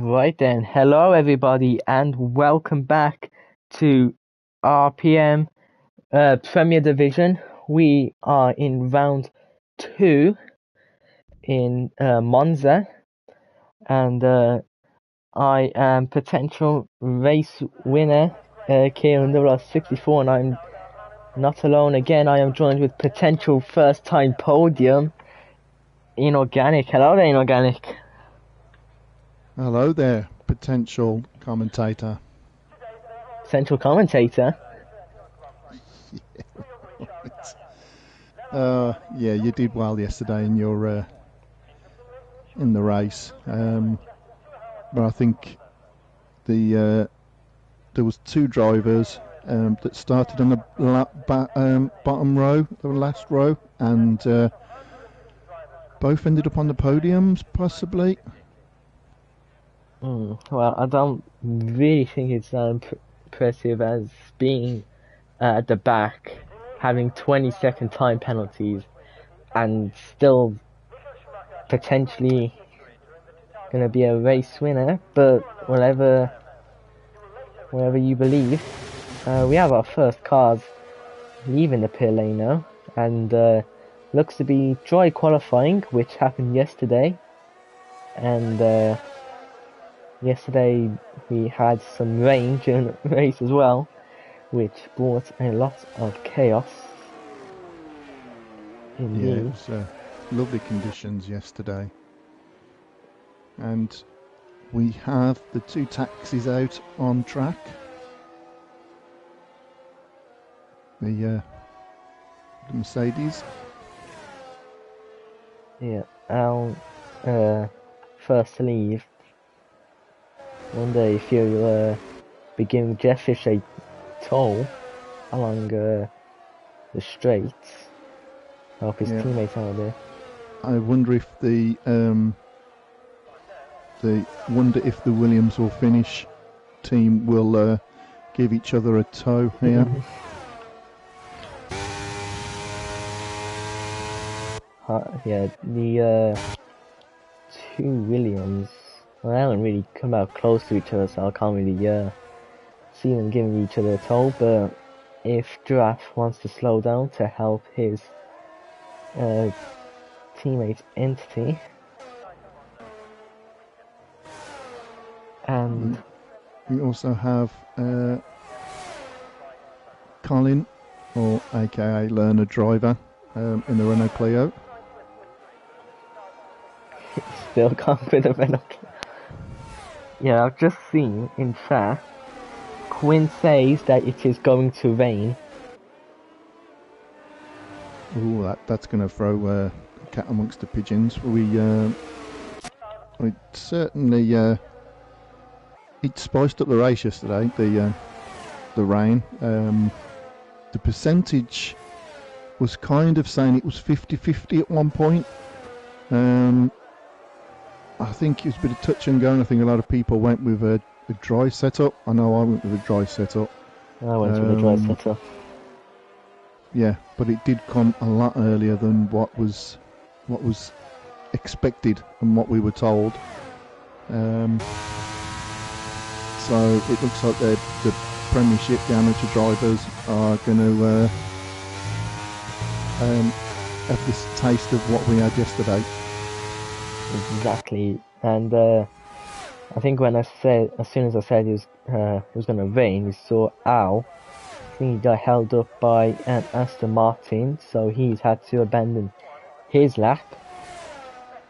Right then, hello everybody, and welcome back to RPM Premier Division. We are in round two in Monza, and I am potential race winner, Kieran 64, and I'm not alone again. I am joined with potential first-time podium, Inorganic. Hello there, Inorganic. Hello there, potential commentator. Potential commentator? Yeah, you did well yesterday in your in the race, but I think there was two drivers that started on the bottom row, the last row, and both ended up on the podiums, possibly. Well, I don't really think it's impressive as being at the back, having 20-second time penalties, and still potentially going to be a race winner. But whatever you believe, we have our first cars leaving the pit lane now, and looks to be dry qualifying, which happened yesterday, and yesterday we had some rain during the race as well, which brought a lot of chaos. Indeed. Yeah, it was lovely conditions yesterday. And we have the two taxis out on track. The Mercedes. Yeah, I'll first to leave. Wonder if you'll be giving Jeffish a toll along the straights. Help his teammates out there. I wonder if the Williams or Finish team will give each other a tow here. Yeah, the two Williams, well, they haven't really come out close to each other, so I can't really see them giving each other a toll. But if Giraffe wants to slow down to help his teammate Entity, and we also have Colin, or aka Learner Driver, in the Renault Clio. Still can't be the Renault Clio. Yeah, I've just seen, in fact, Quinn says that it is going to rain. Ooh, that's going to throw a cat amongst the pigeons. We certainly it spiced up the race yesterday. The rain. The percentage was kind of saying it was 50-50 at one point. I think it was a bit of touch and go, and I think a lot of people went with a dry setup. I know I went with a dry setup. I went with a dry setup. Yeah, but it did come a lot earlier than what was expected and what we were told. So it looks like the Premiership, the amateur drivers, are going to have this taste of what we had yesterday. Exactly, and I think as soon as I said it was going to rain, we saw Al. I think he got held up by an Aston Martin, so he's had to abandon his lap.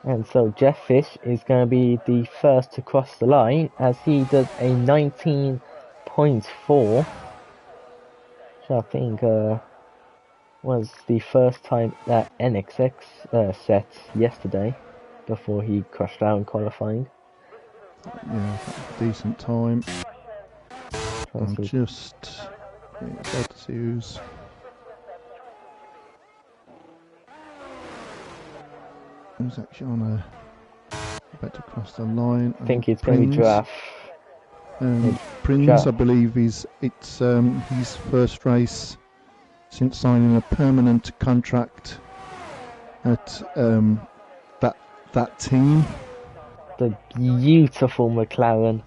And so Jeff Fish is going to be the first to cross the line, as he does a 19.4, which I think was the first time that NXX set yesterday, before he crashed out in qualifying. Yeah, decent time. I'll just about to see who's actually on about to cross the line. I think it's going to be Giraffe. Prince, I believe, it's his first race since signing a permanent contract at that team. the beautiful McLaren.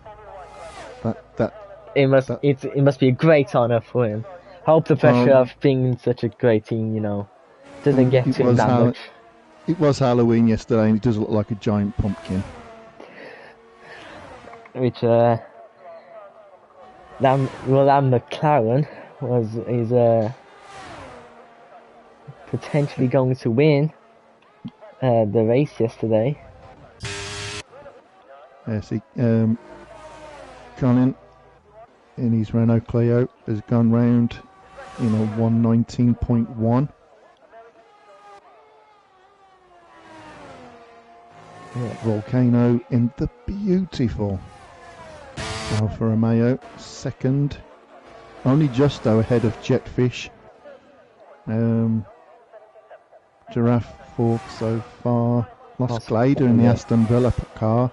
It must be a great honour for him. I hope the pressure of being in such a great team, doesn't get to him that much. It was Halloween yesterday, and it does look like a giant pumpkin. Which that McLaren is potentially going to win the race yesterday. Yes, Colin in his Renault Clio has gone round in a 119.1. Yeah. Volcano in the beautiful Alfa Romeo, second, only just though ahead of Jetfish. Giraffe fourth so far. Lost Glader in the Aston Villa car.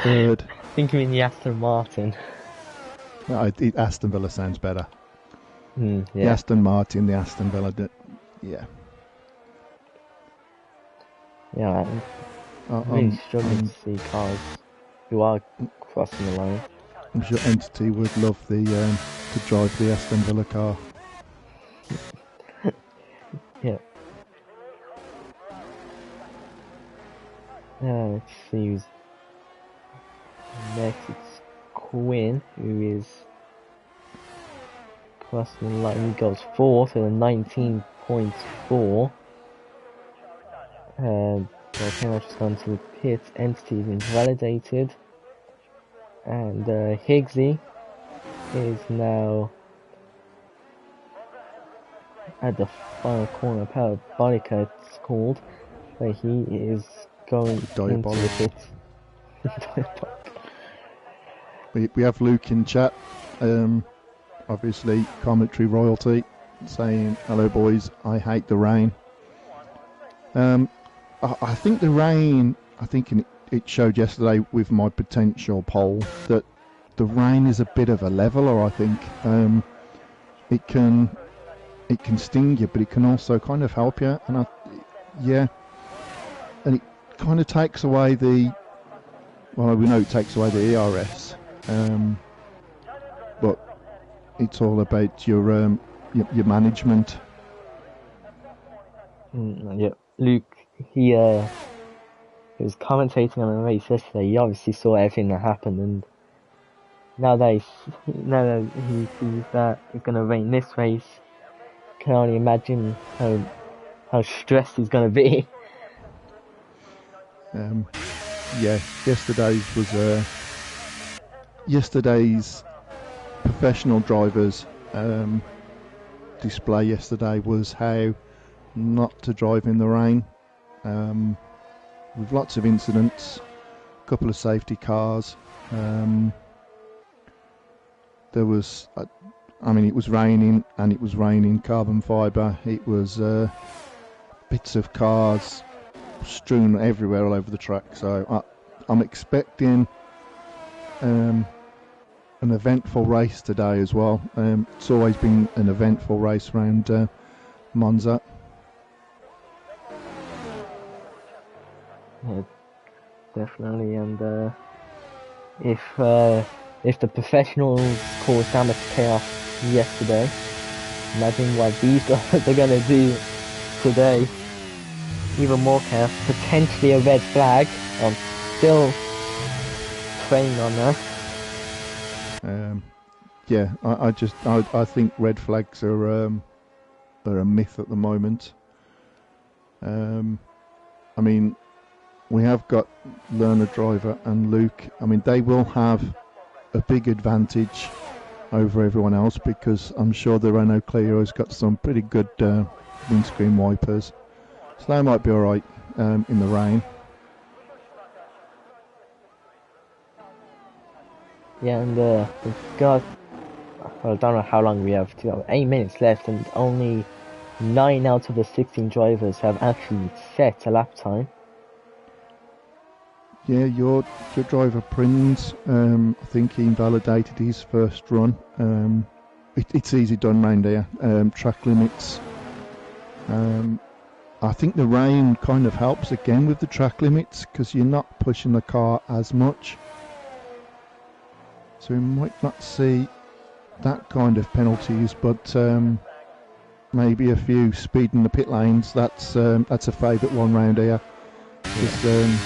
Third. I think you mean the Aston Martin. No, Aston Villa sounds better. Yeah. The Aston Martin, the Aston Villa. Yeah. Yeah, I'm really struggling to see cars who are crossing the line. I'm sure Entity would love to drive the Aston Villa car. Yeah. Let's see who's next. It's Quinn, who is crossing the line. He goes fourth with a 19.4. Volcano just gone to the pits. Entity has been validated, and Higgsy is now at the final corner. Parabolica, it's called, where he is going into the pits. We have Luke in chat, obviously commentary royalty, saying, "Hello boys, I hate the rain." I think the rain, it showed yesterday with my potential poll that the rain is a bit of a leveler. I think it can sting you, but it can also kind of help you, and and it kind of takes away we know it takes away the ERS, but it's all about your management. Yeah, Luke, he was commentating on the race yesterday. He obviously saw everything that happened, and now that he sees that it's going to rain this race, can only imagine how stressed he's going to be. Yesterday's professional drivers display yesterday was how not to drive in the rain, with lots of incidents, a couple of safety cars. There was, it was raining, and it was raining carbon fibre. It was bits of cars strewn everywhere all over the track. So I'm expecting an eventful race today as well. It's always been an eventful race around Monza. Yeah, definitely, and if the professionals caused damage to chaos yesterday, imagine what these guys are gonna do today. Even more chaos, potentially a red flag. I'm still praying on that. I think red flags are a myth at the moment. We have got Learner Driver and Luke. They will have a big advantage over everyone else, because I'm sure the Renault Clio has got some pretty good windscreen wipers, so they might be alright in the rain. Yeah, and we've got, I don't know how long we have, 8 minutes left, and only 9 out of the 16 drivers have actually set a lap time. Yeah, your driver Prins, I think he invalidated his first run. It's easy done round here. Track limits. I think the rain kind of helps again with the track limits because you're not pushing the car as much. So we might not see that kind of penalties, but maybe a few speed in the pit lanes. That's a favourite one round here. Because you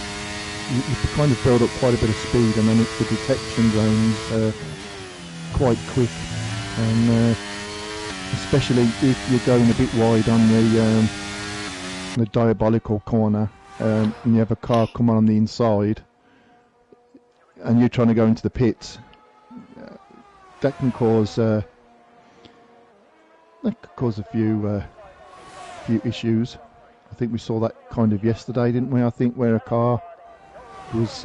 kind of build up quite a bit of speed, and then it's the detection zones quite quick, and especially if you're going a bit wide on the diabolical corner, and you have a car come on the inside, and you're trying to go into the pits. That can cause a few issues. I think we saw that kind of yesterday, didn't we? I think where a car was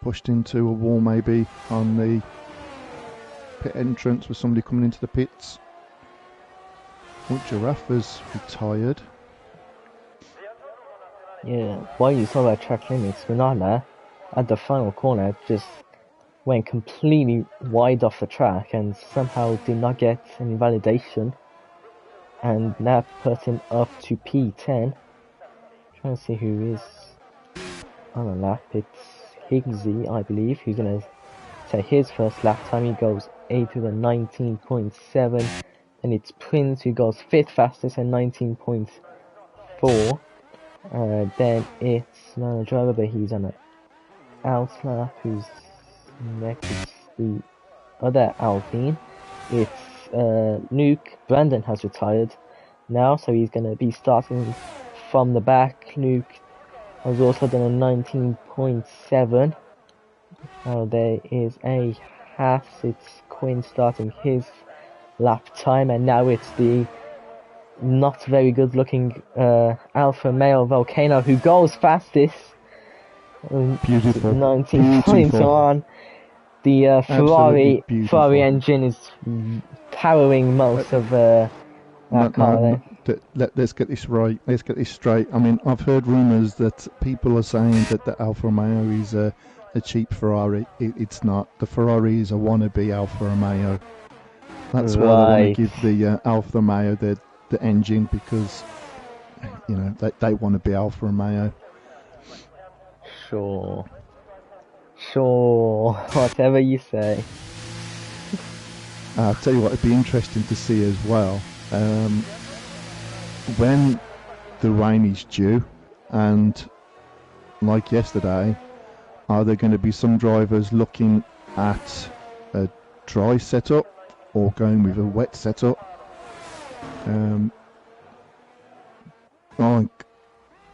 pushed into a wall, maybe on the pit entrance with somebody coming into the pits. Oh, Giraffe has retired. Yeah, while you saw that track limits, Minala at the final corner just went completely wide off the track and somehow did not get any validation, and that put him up to P10. Trying to see who is on the lap. It's Higgsy, I believe, who's gonna take his first lap time. He goes 8 with a 19.7, and it's Prince who goes 5th fastest at 19.4. Then it's another driver, but he's on an out lap. Who's next? It's the other Alpine. It's Luke. Brandon has retired now, so he's going to be starting from the back. Luke has also done a 19.7. There is a half. It's Quinn starting his lap time, and now it's the not very good looking Alfa Romeo Volcano who goes fastest. Beautiful. 19 points on. The Ferrari engine is powering most of that car. Let's get this right. Let's get this straight. I mean, I've heard rumours that people are saying that the Alfa Romeo is a cheap Ferrari. It's not. The Ferrari is a wannabe Alfa Romeo. That's why they want to give the Alfa Romeo the engine, because they want to be Alfa Romeo. Sure, whatever you say. I'll tell you what, it'd be interesting to see as well, when the rain is due, and like yesterday, are there going to be some drivers looking at a dry setup or going with a wet setup?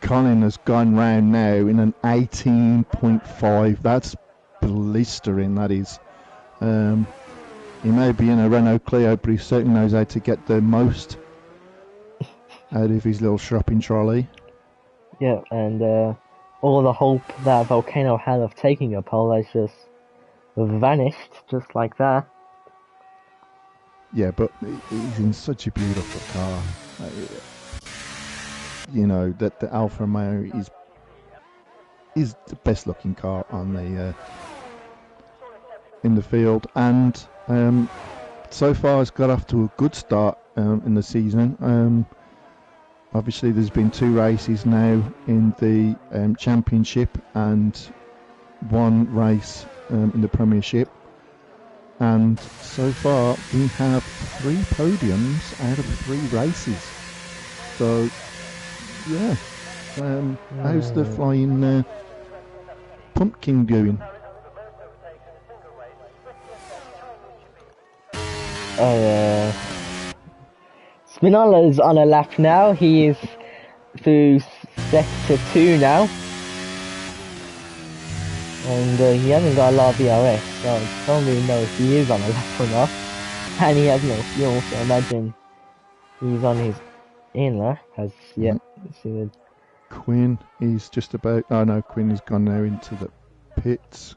Colin has gone round now in an 18.5. That's blistering, that is. He may be in a Renault Clio, but he certainly knows how to get the most out of his little shopping trolley. Yeah, and all the hope that Volcano had of taking a pole has just vanished, just like that. Yeah, but he's in such a beautiful car. That the Alfa Romeo is the best looking car on the in the field, and so far it's got off to a good start in the season. Obviously there's been 2 races now in the championship and 1 race in the Premiership, and so far we have 3 podiums out of 3 races. So yeah, how's the flying pumpkin doing? Spinola's on a lap now. He is through sector 2 now, and he hasn't got a lot of DRS, so I don't really know if he is on a lap or not. And he has no fuel, so imagine he's on his in lap. Quinn is just about. Oh no, Quinn has gone now into the pits.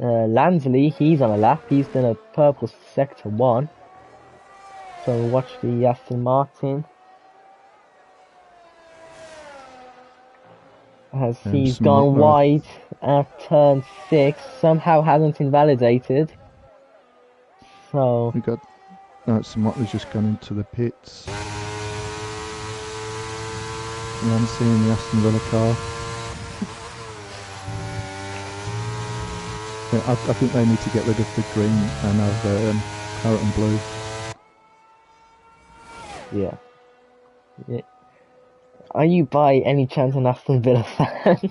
Lansley, he's on a lap. He's done a purple sector 1. So watch the Aston Martin as he's gone wide at turn 6. Somehow hasn't invalidated. So we got Smart has just gone into the pits. You haven't seen the Aston Villa car. Yeah, I think they need to get rid of the green and have carrot and blue. Yeah. Are you by any chance an Aston Villa fan?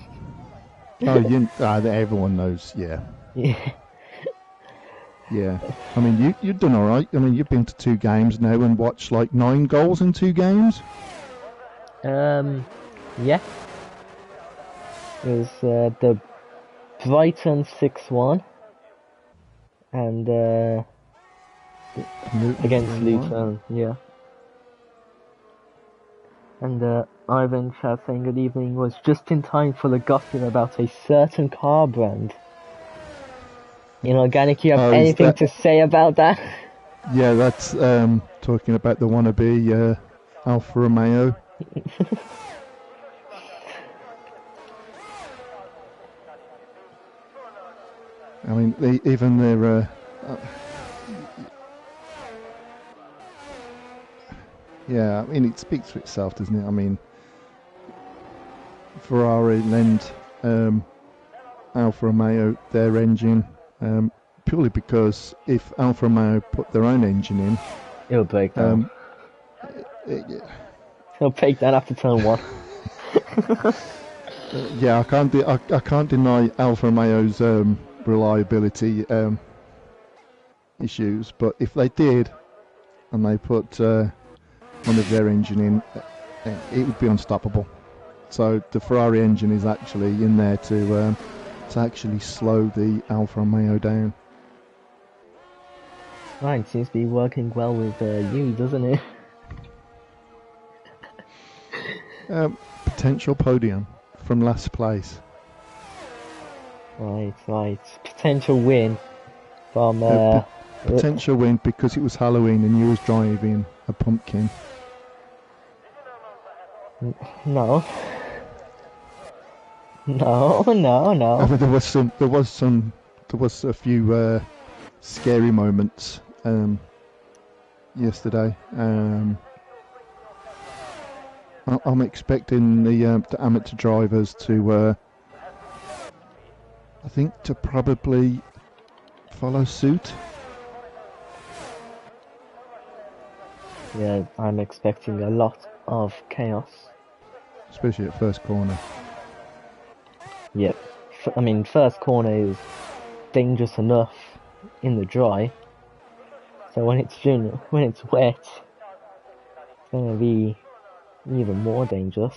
Everyone knows, yeah. Yeah. Yeah. I mean, you've done all right. I mean, you've been to 2 games now and watched like 9 goals in 2 games. Yeah. It was the Brighton 6-1 and against Luton, yeah. And Ivan Chad saying good evening was just in time for the gossip about a certain car brand. Organic, you have anything to say about that? Yeah, that's talking about the wannabe Alfa Romeo. I mean, even their yeah, I mean, it speaks for itself, doesn't it? I mean, Ferrari lend Alfa Romeo their engine purely because if Alfa Romeo put their own engine in, it'll break down. It'll break down after turn 1. Yeah, I can't deny Alfa Romeo's reliability issues, but if they did and they put one of their engine in, it would be unstoppable. So the Ferrari engine is actually in there to actually slow the Alfa Romeo down. Right, seems to be working well with you, doesn't it? Potential podium from last place. Right. Potential win from... potential win because it was Halloween and you was driving a pumpkin. No. I mean, there was a few scary moments yesterday. I'm expecting the amateur drivers to, I think, to probably follow suit. Yeah, I'm expecting a lot of chaos. Especially at first corner. Yep. I mean, first corner is dangerous enough in the dry. So when it's wet, it's going to be even more dangerous.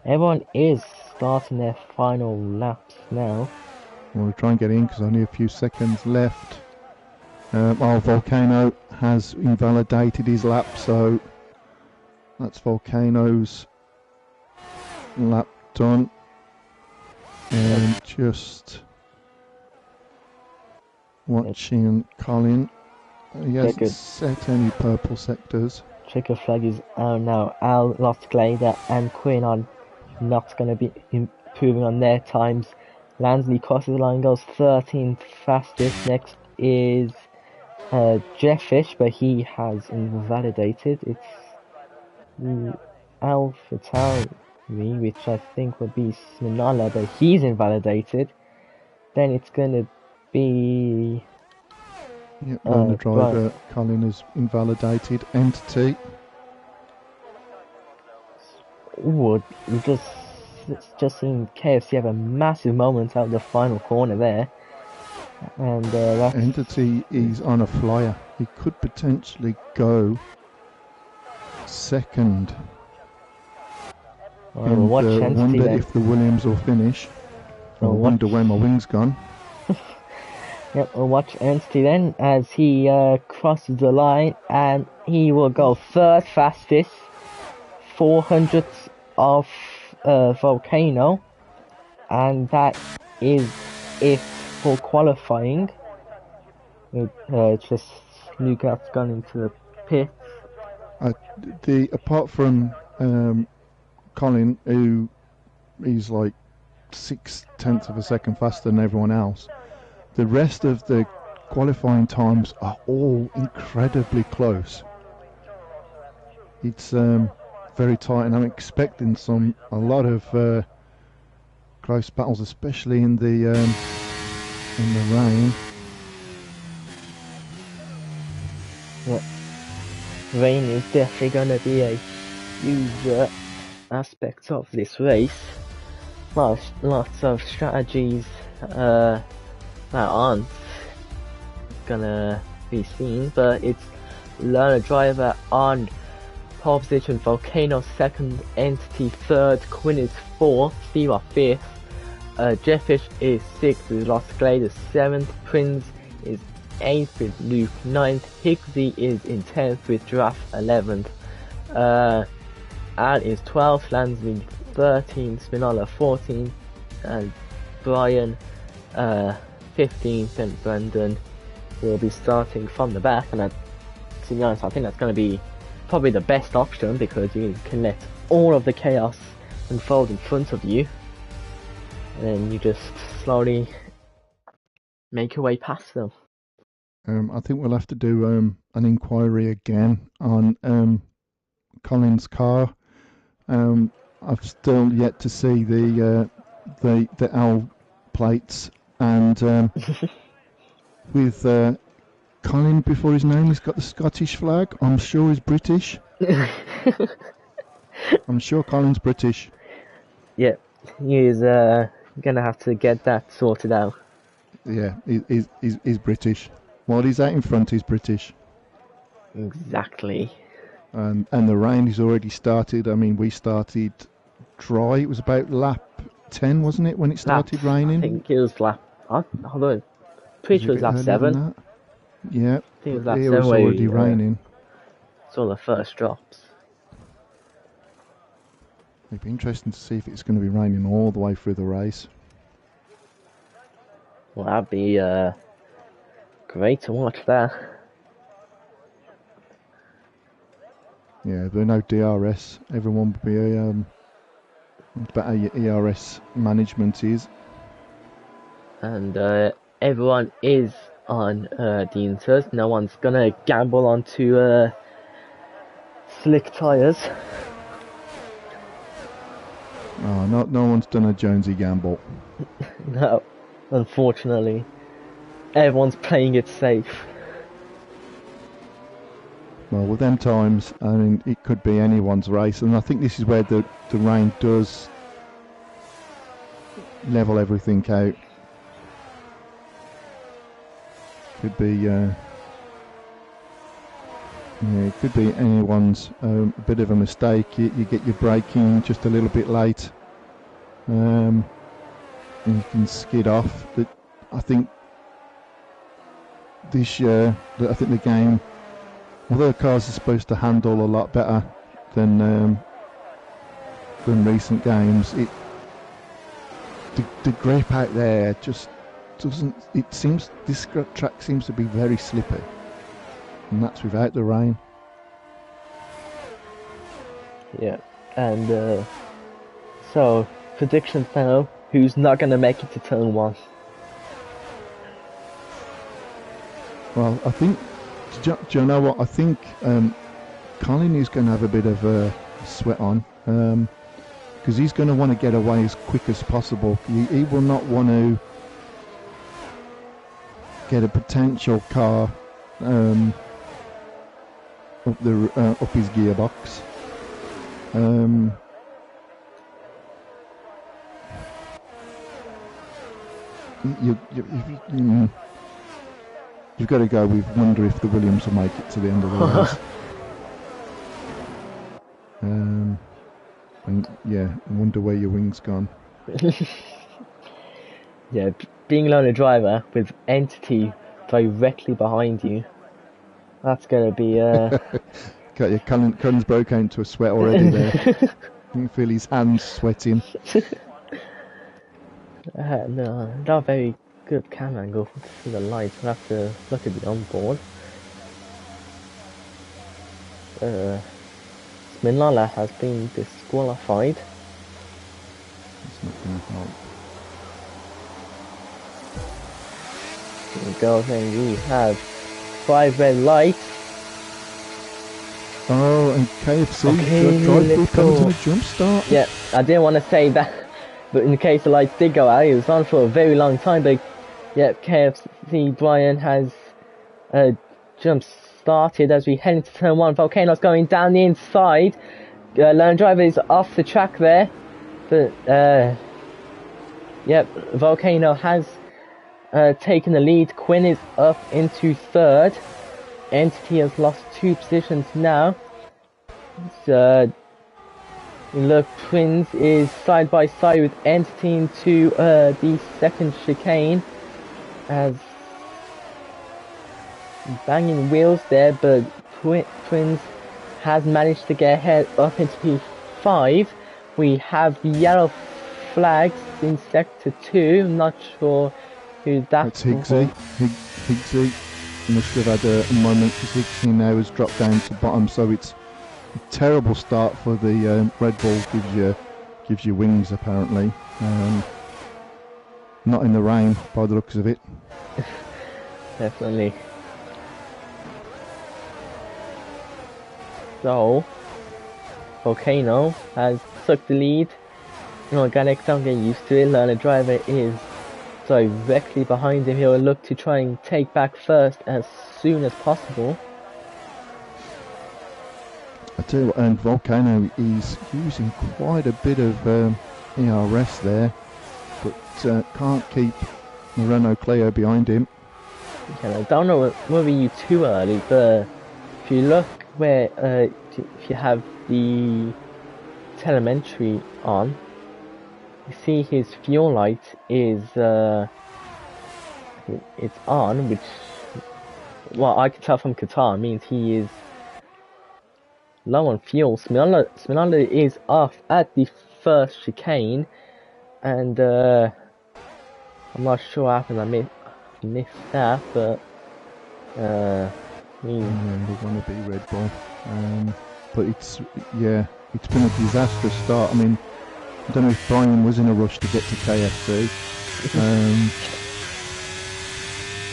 Everyone is starting their final laps now. We'll try and get in because only a few seconds left. Our Volcano has invalidated his lap, so that's Volcano's lap done. And just watching Colin. He hasn't set any purple sectors. Checker flag is out now. Al, Lost Glader and Quinn are not going to be improving on their times. Lansley crosses the line, goes 13th fastest. Next is Jeff Fish, but he has invalidated. It's Alpha Tauri, which I think would be Sminala, but he's invalidated. Then it's going to be... Yep, the driver, Colin, is invalidated. Entity. Ooh, just seen KFC have a massive moment out of the final corner there. And that's... Entity is on a flyer. He could potentially go second. I wonder if the Williams will finish. I wonder where my wing's gone. Yep, we'll watch Entity then as he crosses the line, and he will go third fastest, 400th of Volcano, and that is it for qualifying. Just Lucas gone into the pit. Apart from Colin, who is like 0.6 of a second faster than everyone else, the rest of the qualifying times are all incredibly close. It's very tight, and I'm expecting a lot of close battles, especially in the rain. Yeah. Rain is definitely gonna be a huge aspect of this race. Lots of strategies that aren't gonna be seen, but it's Learner Driver on pole position, Volcano second, Entity third, Quinn is fourth, Steva fifth, Jeffish is sixth with Lost Glade 7th, Prince is 8th with Luke 9th, Higsy is in 10th with Giraffe 11th, Al is 12th, Lansby 13th, Spinola 14th, and Brian 15th, and Brendan will be starting from the back. And to be honest, I think that's going to be probably the best option, because you can let all of the chaos unfold in front of you, and then you just slowly make your way past them. I think we'll have to do an inquiry again on Colin's car. I've still yet to see the L plates, and with Colin before his name, he's got the Scottish flag. I'm sure he's British. I'm sure Colin's British. Yeah, he's gonna have to get that sorted out. Yeah, he's British. While he's out in front, he's British. Exactly. And the rain has already started. I mean, we started dry. It was about lap 10, wasn't it, when it started raining? I think it was lap. Hold on. Pretty sure it was lap 7. Yeah, I think it was lap 7. It was already raining. Saw the first drops. It'd be interesting to see if it's going to be raining all the way through the race. Well, that'd be great to watch that. Yeah, if there no DRS, everyone would be better your ERS management is. And everyone is on the insert. No one's gonna gamble onto slick tyres. Oh, no one's done a Jonesy gamble. No, unfortunately. Everyone's playing it safe. Well, with them times, I mean, it could be anyone's race, and I think this is where the rain does level everything out. Could be, it could be anyone's. A bit of a mistake. You get your braking just a little bit late, and you can skid off. But I think this year, I think the game, although cars are supposed to handle a lot better than recent games, the grip out there just doesn't. It seems this track seems to be very slippy, and that's without the rain. Yeah, and so predictions now. Who's not going to make it to turn 1? Well, I think. Do you know what? I think Colin is going to have a bit of a sweat on, because he's going to want to get away as quick as possible. He will not want to get a potential car up his gearbox. You've got to go with wonder if the Williams will make it to the end of the race. And yeah, wonder where your wing's gone. Yeah, being alone a driver with Entity directly behind you, that's going to be Got your Colin's broke out into a sweat already there. You can feel his hands sweating. no, not very good camera angle for the lights. We'll have to look at the onboard. Minala has been disqualified. It's not going to help. Here we go, then we have 5 red lights. Oh, and KFC Okay, drive-through let's penalty go. and a jump start. Yeah, I didn't want to say that, but in the case the lights did go out, it was on for a very long time. But yeah, KFC Brian has jump started as we head into turn one. Volcano's going down the inside. Lone Driver is off the track there, but yep, Volcano has taken the lead. Quinn is up into third. Entity has lost 2 positions now. Look, Twins is side by side with Entity into the second chicane, as banging wheels there, but Twins has managed to get ahead up into P5. We have the yellow flags in sector 2. I'm not sure who that's Higgsy. Higgsy must have had a moment, because Higgsy now has dropped down to bottom, so it's a terrible start for the Red Bull. Gives you wings apparently. Not in the rain by the looks of it. Definitely. So, Volcano has took the lead. Organic, don't get used to it. Learner Driver is directly behind him. He'll look to try and take back first as soon as possible. I tell you what, and Volcano is using quite a bit of ERS there, but can't keep the Renault Clio behind him. Okay, I don't know whether you too early, but if you look where if you have the telemetry on, you see his fuel light is it's on, which, well, I can tell from Qatar means he is low on fuel. Sminala is off at the first chicane, and I'm not sure what happened. I missed that, but they want to be Red Bull, but it's been a disastrous start. I mean, I don't know if Brian was in a rush to get to KFC.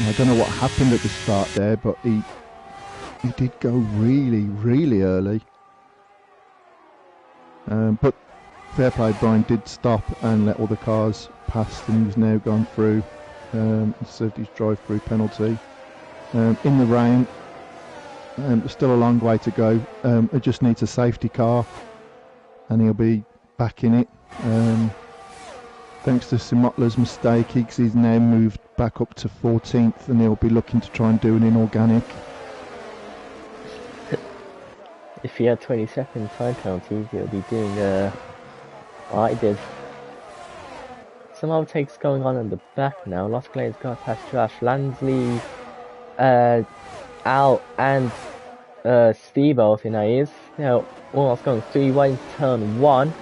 I don't know what happened at the start there, but he did go really early. But fair play, Brian did stop and let all the cars past, and he's now gone through and served his drive-through penalty. In the rain, still a long way to go. It just needs a safety car, and he'll be back in it. Thanks to Simotla's mistake, Higgsy's now moved back up to 14th, and he'll be looking to try and do an inorganic. If he had 20-second time penalties, he'll be doing what I did. Some overtakes going on in the back now. Lost Glaire's got past Josh Lansley, Al, and Steve-O, I think that is. Now, almost going 3 wide into turn 1.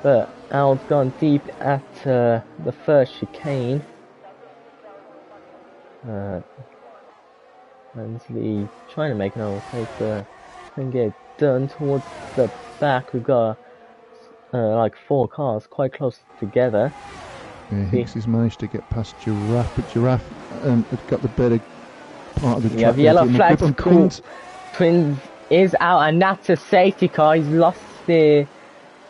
But Al's gone deep at the first chicane. Lansley trying to make an overtake, but can get it done. Towards the back, we've got like 4 cars quite close together. Yeah, Hicks has managed to get past Giraffe, but Giraffe had got the better part of the track. Yeah, the yellow flag's cool. Twins is out, and that's a safety car. He's lost the.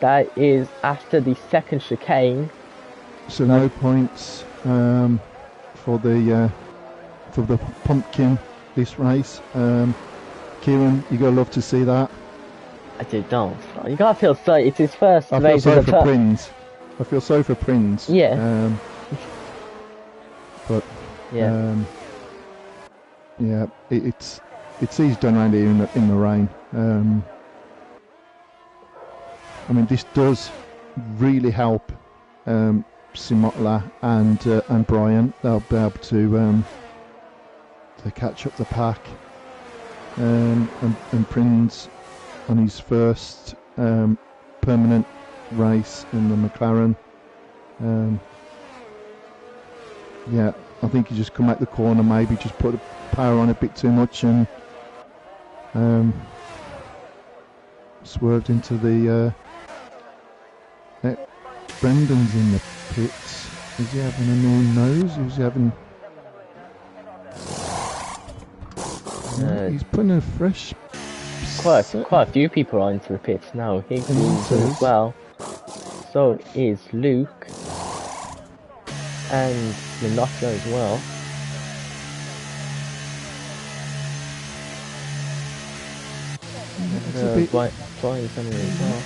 That is after the second chicane. So no points for the pumpkin this race. Kieran, you gotta love to see that. I don't. You gotta feel sorry. It's his first I race. feel sorry for Prince. I feel sorry for Prince. Yeah. But yeah. It's easy done around here in the rain. I mean, this does really help Simotla and Brian. They'll be able to catch up the pack. And Prince on his first permanent race in the McLaren. I think he just come out the corner, maybe just put the power on a bit too much, and swerved into the. Brendan's in the pits. Is he having a new nose? Is he having? He's putting a fresh quite a few people are into the pits now. Higgins as well. So is Luke and Minotto as well. It's a bit, Brian's on it as well.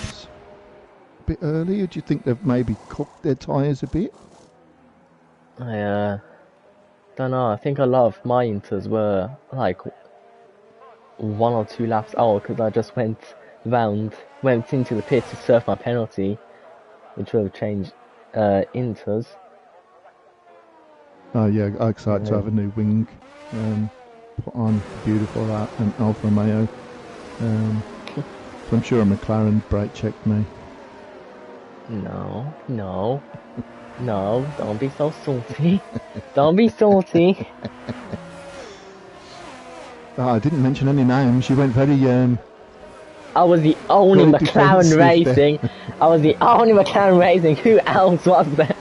A bit early. Or do you think they've maybe cooked their tyres a bit? I don't know. I think a lot of my inters were like 1 or 2 laps out because I just went into the pit to serve my penalty, which would have changed inters. Oh yeah, I'm excited to have a new wing put on. Beautiful Alfa Romeo. So I'm sure McLaren brake checked me. No, don't be so salty. Don't be salty. Oh, I didn't mention any names. You went very I was the only very McLaren defensive racing. there. I was the only McLaren racing. Who else was there?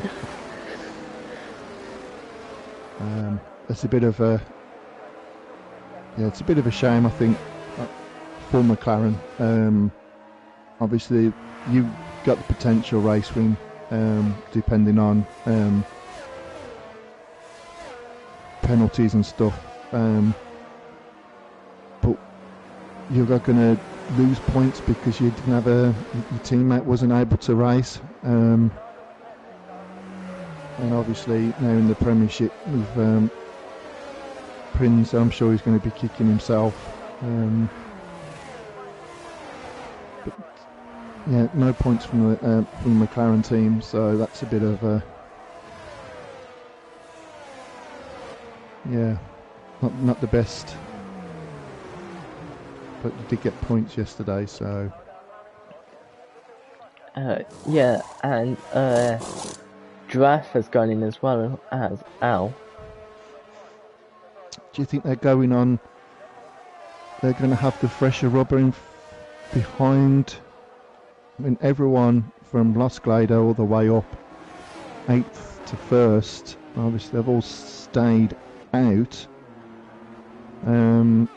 It's a bit of a shame, I think, for McLaren. Obviously, you got the potential race win, depending on penalties and stuff. But you're not going to lose points because you didn't have your teammate wasn't able to race. And obviously now in the Premiership with Prince, I'm sure he's going to be kicking himself. But yeah, no points from the McLaren team, so that's a bit of a not the best. But you did get points yesterday, so yeah, and Giraffe has gone in as well as Al. do you think they're going on? They're going to have the fresher rubber in behind. I mean, everyone from Los Glado all the way up, 8th to 1st. Obviously, they've all stayed out. And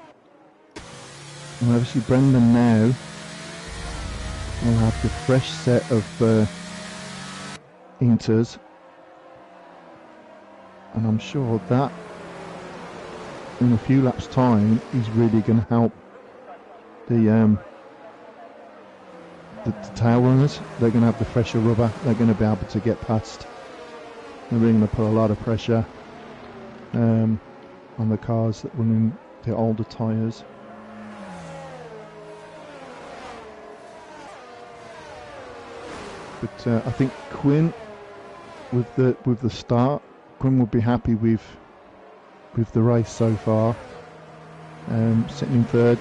obviously, Brendan now will have the fresh set of Inters, and I'm sure that in a few laps' time is really going to help the tail runners. They're going to have the fresher rubber. They're going to be able to get past. They're really going to put a lot of pressure on the cars that run in the older tyres. But I think Quinn, with the start, Quinn will be happy with the race so far. Sitting in 3rd,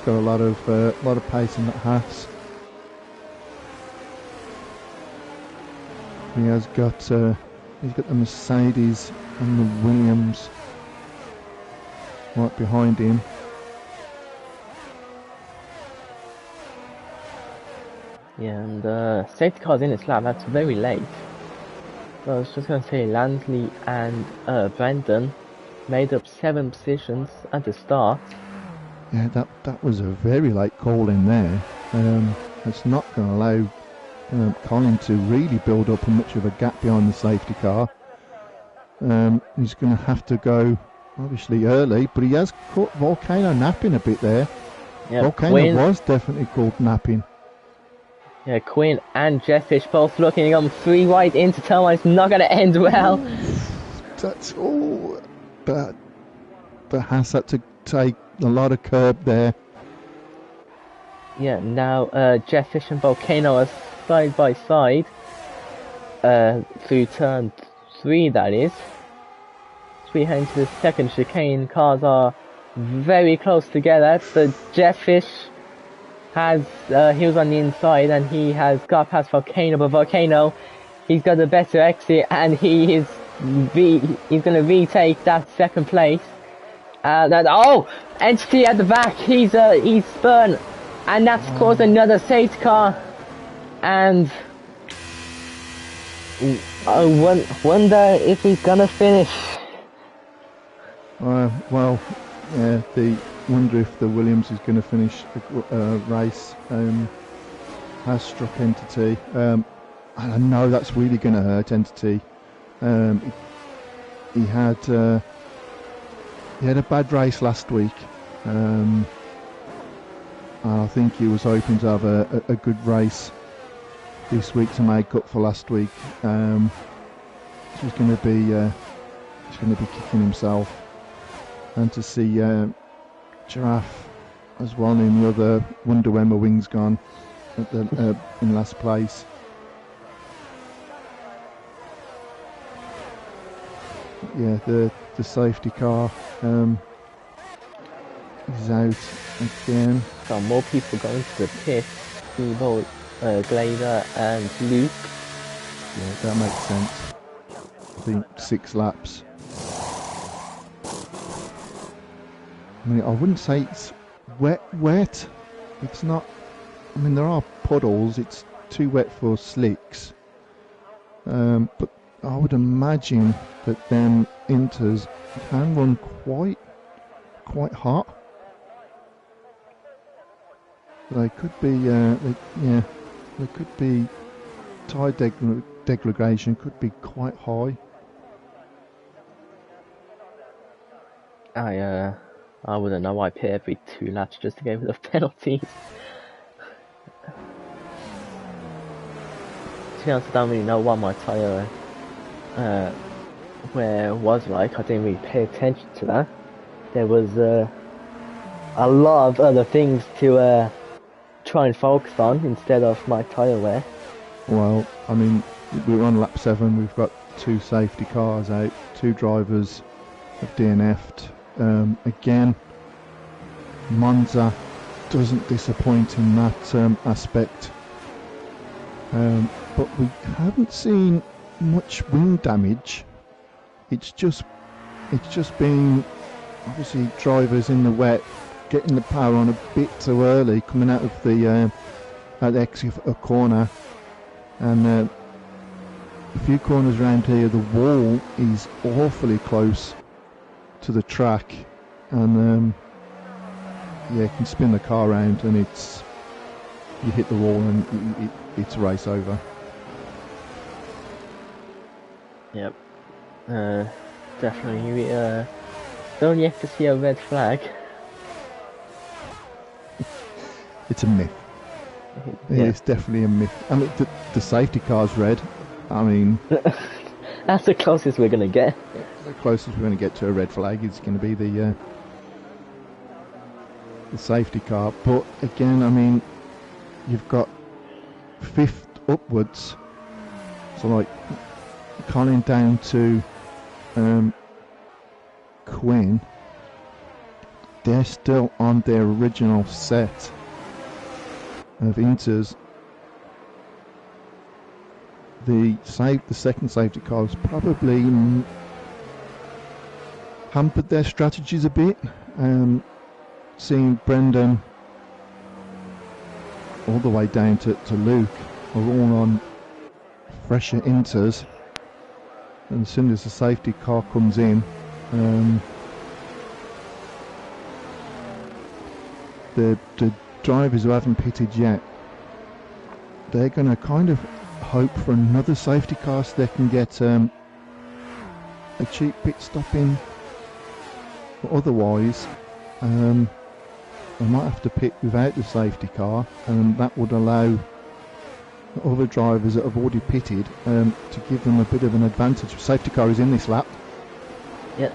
got a lot of pace in that halves. He has got the Mercedes and the Williams right behind him. Yeah, and safety car's in its lap. That's very late. So I was just going to say Lansley and Brandon made up 7 positions at the start. Yeah, that was a very late call in there. It's not going to allow Colin to really build up much of a gap behind the safety car. He's going to have to go obviously early, but he has caught Volcano napping a bit there. Yeah, Volcano was definitely caught napping. Yeah, Quinn and Jeffish both looking on 3 wide into turn 1. It's not going to end well. That's all. But has had to take a lot of curb there. Yeah, now Jeffish and Volcano are side by side through turn 3, that is. As we head into the second chicane, cars are very close together. So Jeffish has he was on the inside and he has got past Volcano, but Volcano, he's got a better exit and he's going to retake that second place. Entity at the back, he's spun, and that's caused another safety car, and I wonder if he's gonna finish. Yeah, the wonder if the Williams is going to finish the race. Has struck Entity. And I know that's really going to hurt Entity. He had a bad race last week. I think he was hoping to have a good race this week to make up for last week. He's going to be kicking himself, and to see Giraffe as well in the other wonder when my wings gone at the, in last place. Yeah, the safety car is out again. So more people going to the pit. Steve, Glader and Luke. Yeah, that makes sense. I think 6 laps. I mean, I wouldn't say it's wet. It's not. I mean, there are puddles. It's too wet for slicks. But I would imagine that them inters can run quite hot. They could be, they could be tire degradation could be quite high. I wouldn't know. I pit every 2 laps just to get rid of penalties. To be honest, I don't really know what my tyre wear was like. I didn't really pay attention to that. There was a lot of other things to try and focus on instead of my tyre wear. Well, I mean, we're on lap 7. We've got 2 safety cars out. 2 drivers have DNF'd. Again, Monza doesn't disappoint in that aspect. But we haven't seen much wing damage. It's just been obviously drivers in the wet getting the power on a bit too early, coming out of the exit of a corner, and a few corners around here the wall is awfully close to the track, and you can spin the car around and you hit the wall and it's race over. Yep. Definitely. We don't yet to see a red flag. It's a myth. Yeah. It's definitely a myth. I mean, the safety car's red. I mean, that's the closest we're gonna get. The closest we're going to get to a red flag is going to be the safety car. But again, I mean, you've got 5th upwards, so like Colin down to Quinn, they're still on their original set of inters. The second safety car has probably hampered their strategies a bit. Seeing Brendan all the way down to Luke are all on fresher inters, and as soon as the safety car comes in, the drivers who haven't pitted yet, they're going to kind of hope for another safety car so they can get a cheap pit stop in. But otherwise, they might have to pit without the safety car, and that would allow other drivers that have already pitted to give them a bit of an advantage. Safety car is in this lap. Yep.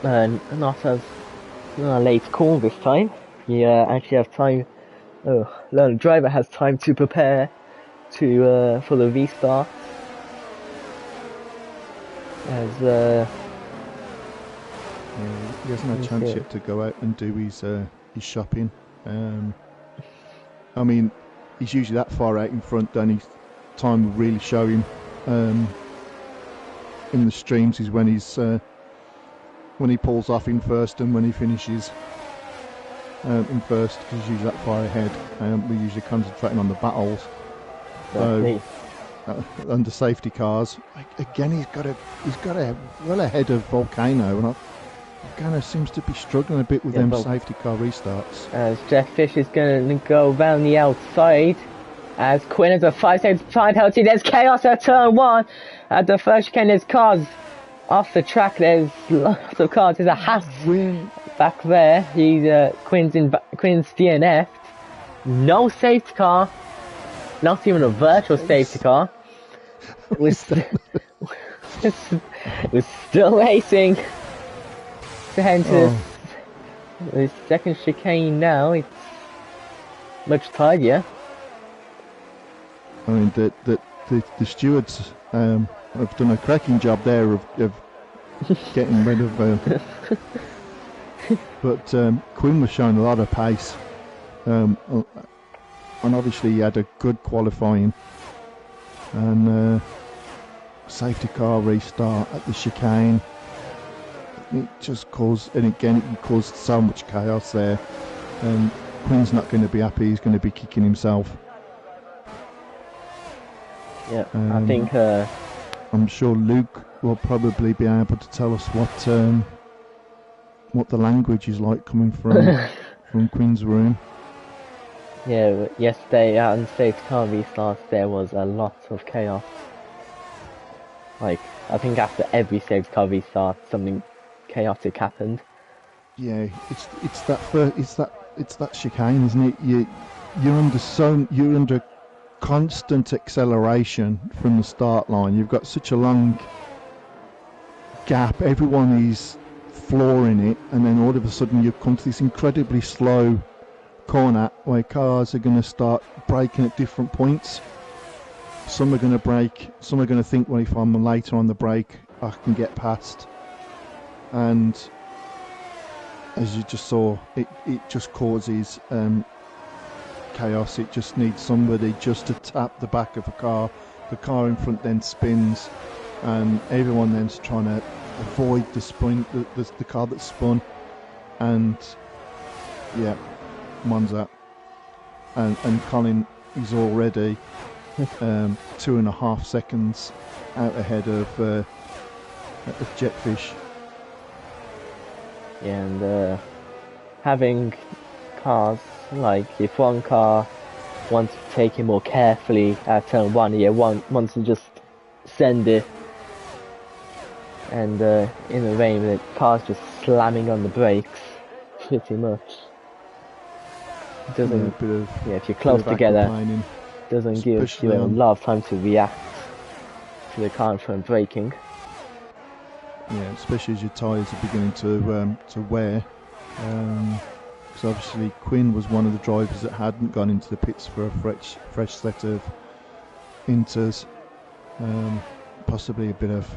Not as late call this time. You actually have time. The driver has time to prepare for the restart. As he hasn't had a chance yet to go out and do his shopping. I mean, he's usually that far out in front, and his time will really show him in the streams is when he pulls off in first and when he finishes in first, because he's usually that far ahead. We're usually concentrating on the battles. So, under safety cars, again, he's got a well ahead of Volcano, and Volcano seems to be struggling a bit with them safety car restarts. As Jeff Fish is going to go around the outside. As Quinn has a 5 seconds time penalty. There's chaos at turn 1. At the first chicane, there's cars off the track. There's lots of cars. There's a Haas back there. He's Quinn's DNF. No safety car. Not even a virtual safety car. We're still racing to head into the second chicane now. It's much tidier. I mean, the stewards have done a cracking job there of getting rid of. But Quinn was showing a lot of pace, and obviously he had a good qualifying, and safety car restart at the chicane. It just caused, and again, it caused so much chaos there. And Quinn's not going to be happy. He's going to be kicking himself. Yeah, I think. I'm sure Luke will probably be able to tell us what the language is like coming from Quinn's room. Yeah, yesterday on safety car restarts there was a lot of chaos. Like, I think after every safety car restart, something chaotic happened. Yeah, it's that chicane, isn't it? You're under constant acceleration from the start line. You've got such a long gap. Everyone is flooring it, and then all of a sudden you come to this incredibly slow corner where cars are going to start braking at different points. Some are going to brake, some are going to think, well, if I'm later on the brake, I can get past. And as you just saw, it just causes chaos. It just needs somebody just to tap the back of a car. The car in front then spins, and everyone then's trying to avoid the spin, the car that spun. And yeah, Monza and Colin is already 2.5 seconds out ahead of Jetfish. Yeah, and having cars, like if one car wants to take it more carefully at turn 1, wants to just send it, and in the rain the car's just slamming on the brakes pretty much. It doesn't, if you're close together, doesn't give you a lot of time to react to the car in front braking. Yeah, especially as your tyres are beginning to wear. Because obviously Quinn was one of the drivers that hadn't gone into the pits for a fresh set of inters. Possibly a bit of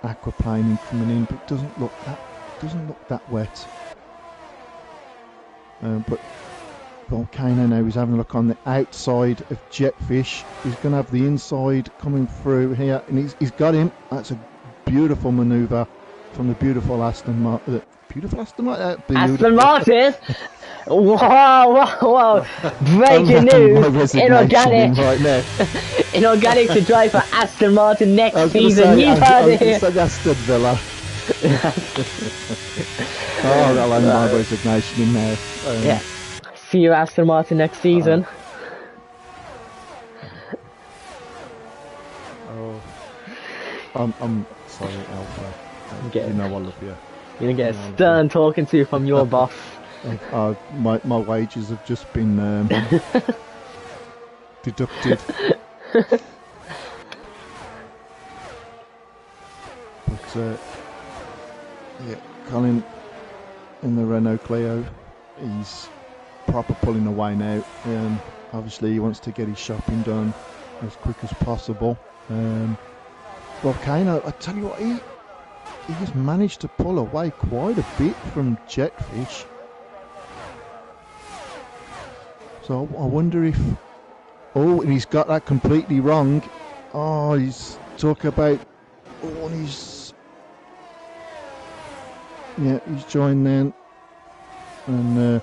aquaplaning coming in, but it doesn't look that wet. But Volcano now is having a look on the outside of Jetfish. He's going to have the inside coming through here, and he's got him. That's a beautiful manoeuvre from the beautiful Aston Martin. Aston Martin! Whoa! Breaking news! Inorganic to drive for Aston Martin next season. You've heard it here. Aston Villa. Oh, that'll end my resignation in there. Yeah. See you, Aston Martin, next season. I'm sorry, Alpha. You know I love you. You're gonna get a stern talking to from your boss. My wages have just been deducted. But yeah, Colin in the Renault Clio, he's proper pulling away now. Obviously he wants to get his shopping done as quick as possible. Volcano, I tell you what, he has managed to pull away quite a bit from Jetfish. So I wonder if... Oh, and he's got that completely wrong. Oh, he's talking about... Oh, and he's... Yeah, he's joined then. And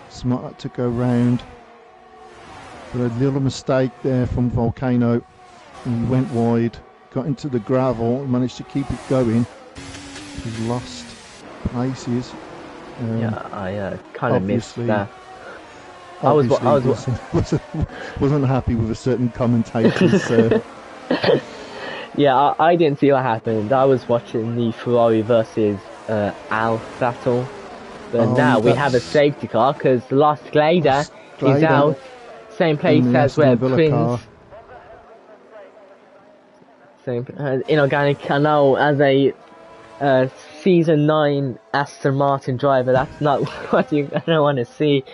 Smart to go round. But a little mistake there from Volcano. And he went wide, got into the gravel, and managed to keep it going. He's lost places. Yeah, I kind of missed Obviously, that. I was wasn't happy with a certain commentator's. Yeah, I didn't see what happened. I was watching the Ferrari versus Al battle, but now we have a That's safety car because the last glider is Glader out. Same in place the as where Aston Villa Prince. car. Same inorganic. I know as a season 9 Aston Martin driver, that's not what I don't want to see.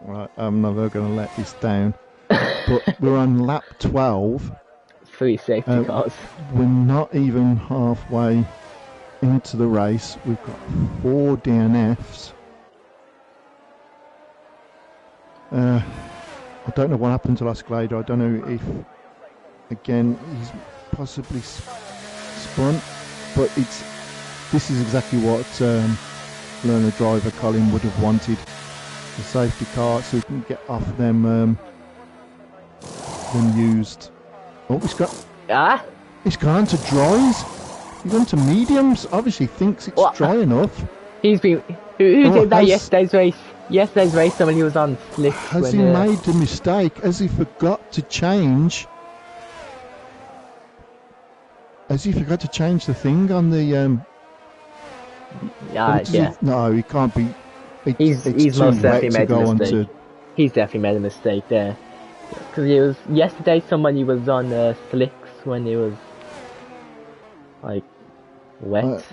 Right, I'm never going to let this down. But we're on lap 12. 3 safety cars. We're not even halfway into the race. We've got 4 DNFs. I don't know what happened to last Glader. I don't know if, again, he's possibly spun, but this is exactly what learner driver Colin would have wanted. The safety car, so we can get off them used. Oh, he's gone to dries. He's gone to mediums. Obviously thinks it's dry enough. He's been who did that yesterday's race? Yesterday's race, when he was on slicks. Has he made the mistake? Has he forgot to change? Has he forgot to change the thing on the? Yeah. No, he can't be. He's most definitely made a mistake. He's definitely made a mistake there. Because yesterday somebody was on slicks when it was like wet.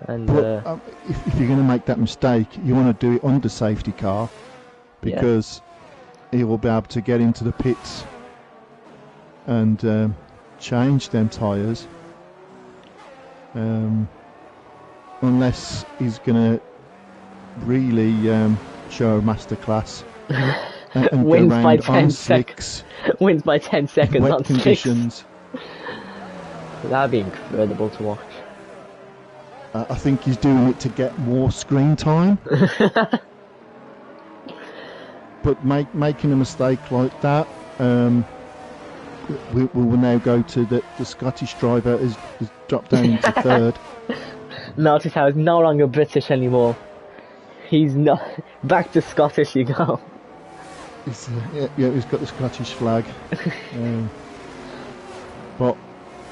But if you're going to make that mistake, you want to do it under safety car, because he will be able to get into the pits and change them tyres. Unless he's going to really show a masterclass and wins go by round 10 on seconds. slicks, Wins by 10 seconds wet on conditions. That'd be incredible to watch. I think he's doing it to get more screen time. But making a mistake like that, we will now go to the Scottish driver has dropped down into third. Notice how he's no longer British anymore. He's not back to Scottish. You go. He's got the Scottish flag. But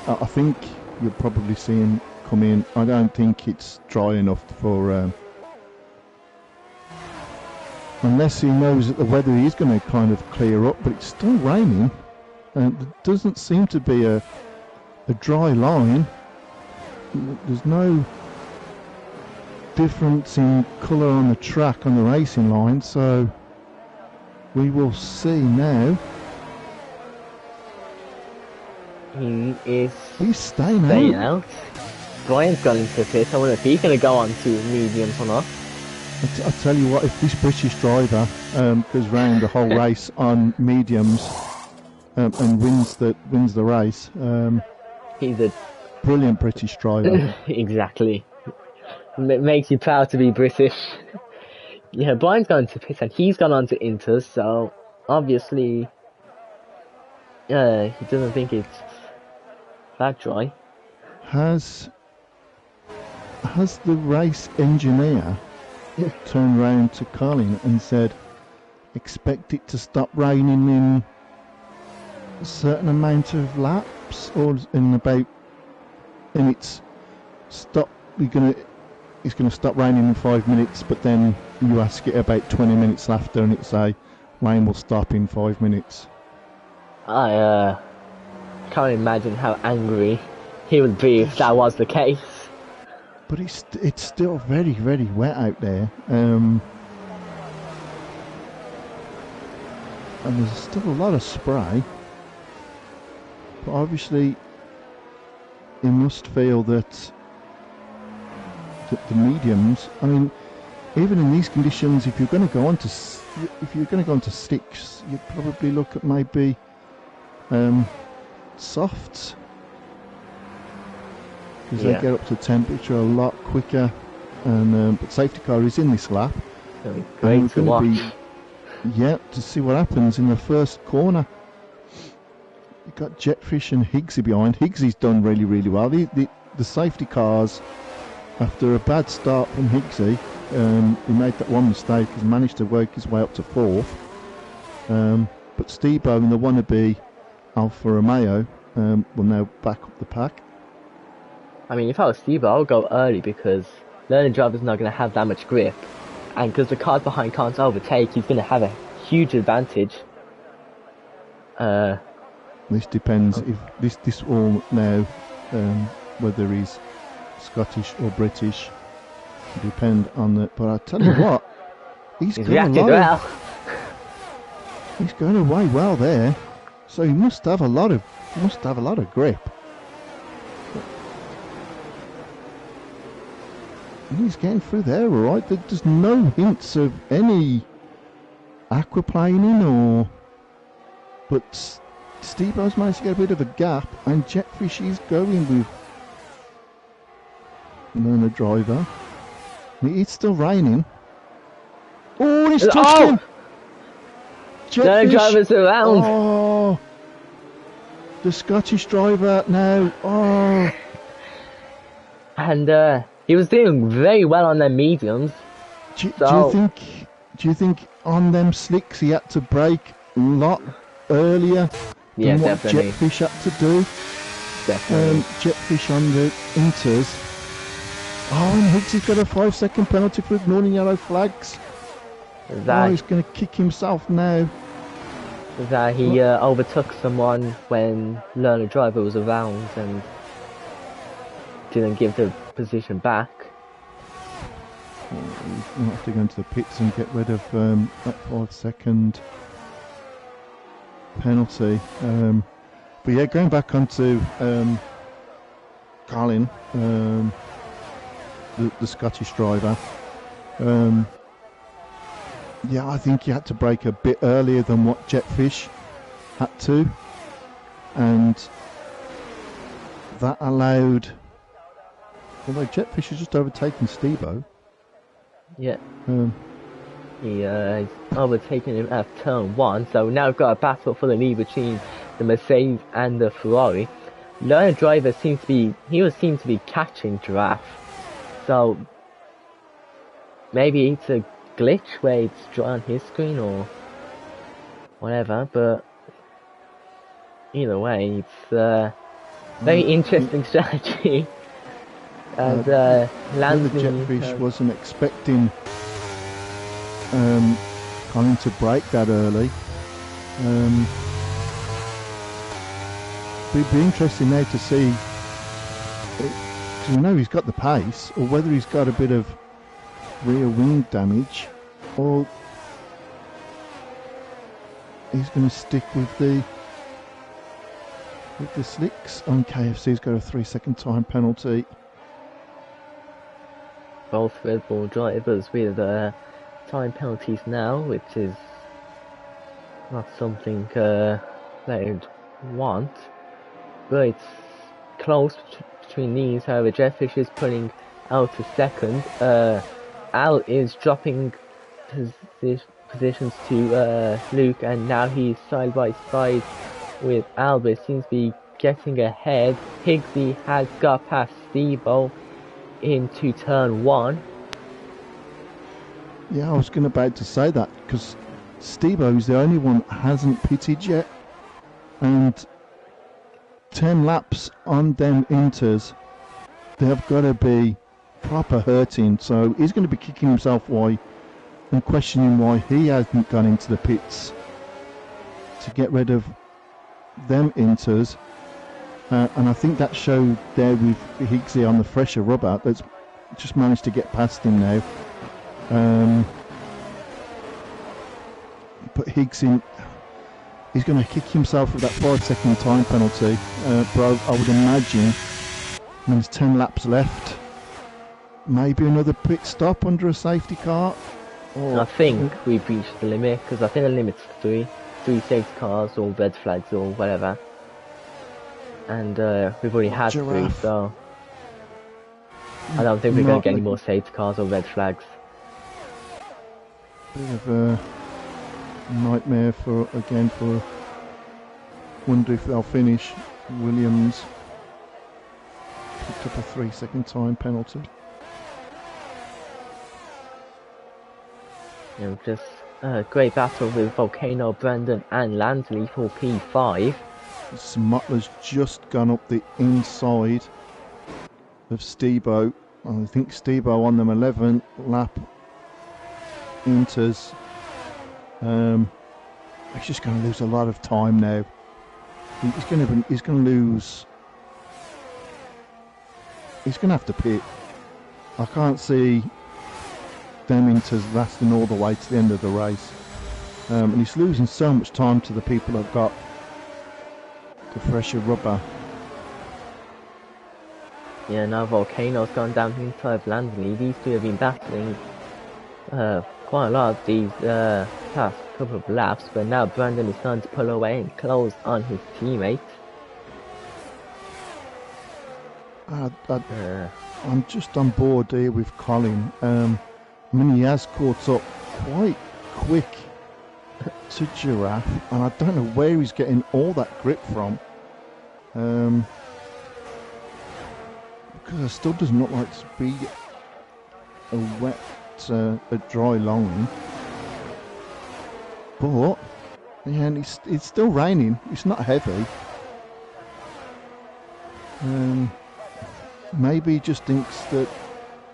I think you'll probably see him come in. I don't think it's dry enough for. Unless he knows that the weather is going to kind of clear up, but it's still raining, and there doesn't seem to be a dry line. There's no difference in colour on the track on the racing line, so we will see now. He's staying out. Brian's gone into the pit. I wonder if he's going to go on to mediums or not. I tell you what, if this British driver goes round the whole race on mediums and wins the race, he's a brilliant British driver. Exactly. It makes you proud to be British. Yeah, Brian's gone to pit and he's gone on to Inter, so obviously he doesn't think it's that dry. Has the race engineer turned round to Colin and said, expect it to stop raining in a certain amount of laps, or it's going to stop raining in 5 minutes, but then you ask it about 20 minutes after and it say rain will stop in 5 minutes. I can't imagine how angry he would be if that was the case. But it's still very, very wet out there, and there's still a lot of spray. But obviously, you must feel that the mediums. I mean, even in these conditions, if you're going to go on to sticks, you'd probably look at maybe softs. Because they get up to temperature a lot quicker, and but safety car is in this lap. Great to watch. To see what happens in the first corner. You've got Jetfish and Higgsy behind. Higgsy's done really, really well. The safety cars after a bad start from Higgsy, he made that one mistake. He's managed to work his way up to 4th. But Stebo in the wannabe Alfa Romeo will now back up the pack. I mean, if I was Steve, I would go early because learning driver's not going to have that much grip. And because the cars behind can't overtake, he's going to have a huge advantage. This depends if this all now, whether he's Scottish or British, depend on the. But I tell you what, he's reacted well. He's going away well there, so he must have a lot of grip. And he's getting through there, all right. There's no hints of any aquaplaning but Stebo's managed to get a bit of a gap, and Jetfish is going with Learner Driver. It's still raining. Oh, he's touched him! Learner Driver's around. Oh, the Scottish driver now. Oh, and he was doing very well on their mediums. Do you think on them slicks he had to brake a lot earlier than what definitely. Jetfish had to do? Definitely. Jetfish on the inters. Oh, and Higgsy's got a 5-second penalty for ignoring yellow flags. Oh, he's going to kick himself now. That he overtook someone when Learner Driver was around and didn't give the position back. We'll have to go into the pits and get rid of that 5-second penalty. But yeah, going back onto Colin, the Scottish driver. Yeah, I think he had to brake a bit earlier than what Jetfish had to, and that allowed. Although Jetfish has just overtaken Stebo. Yeah. He's overtaken him at turn 1, so now we've got a battle for the lead between the Mercedes and the Ferrari. Learner Driver seems to be catching Giraffe, so maybe it's a glitch where it's drawn on his screen or whatever, but either way, it's a very interesting strategy. And Jetfish wasn't expecting Colin to break that early. It'd be interesting now to see, because we know he's got the pace, or whether he's got a bit of rear wing damage, or he's going to stick with the slicks on KFC's got a 3-second time penalty. Both Red Bull drivers with time penalties now, which is not something they'd want, but it's close between these. However, Jetfish is putting out to second. Al is dropping positions to Luke, and now he's side by side with Albert. Seems to be getting ahead. Higgsy has got past Stebo into turn 1. Yeah, I was about to say that, because Stebo is the only one that hasn't pitted yet, and 10 laps on them inters, they have got to be proper hurting, so he's going to be kicking himself why and questioning why he hasn't gone into the pits to get rid of them inters. And I think that showed there with Higgsy on the fresher rubber that's just managed to get past him now. But Higgsy, he's going to kick himself with that 5-second time penalty. But I would imagine when there's 10 laps left, maybe another pit stop under a safety car. I think we've reached the limit, because I think the limit's 3 safety cars or red flags or whatever. And we've already had Giraffe. 3, so I don't think we're going to get any more safety cars or red flags. Bit of a nightmare for wonder if they'll finish. Williams picked up a 3-second time penalty. Just a great battle with Volcano, Brandon, and Landsley for P5. Smutler's just gone up the inside of Stebo. I think Stebo on them 11th lap enters. He's just going to lose a lot of time now. He's going to lose. He's going to have to pit. I can't see them inters lasting all the way to the end of the race. And he's losing so much time to the people that've got the fresher rubber. Yeah, now Volcano's gone down inside of Landsley. These two have been battling quite a lot of these past couple of laps, but now Brandon is starting to pull away and close on his teammate. I'm just on board here with Colin. I mean, he has caught up quite quick to Giraffe, and I don't know where he's getting all that grip from. Because it still doesn't look like to be a wet, a dry line. But yeah, and it's still raining. It's not heavy. Maybe he just thinks that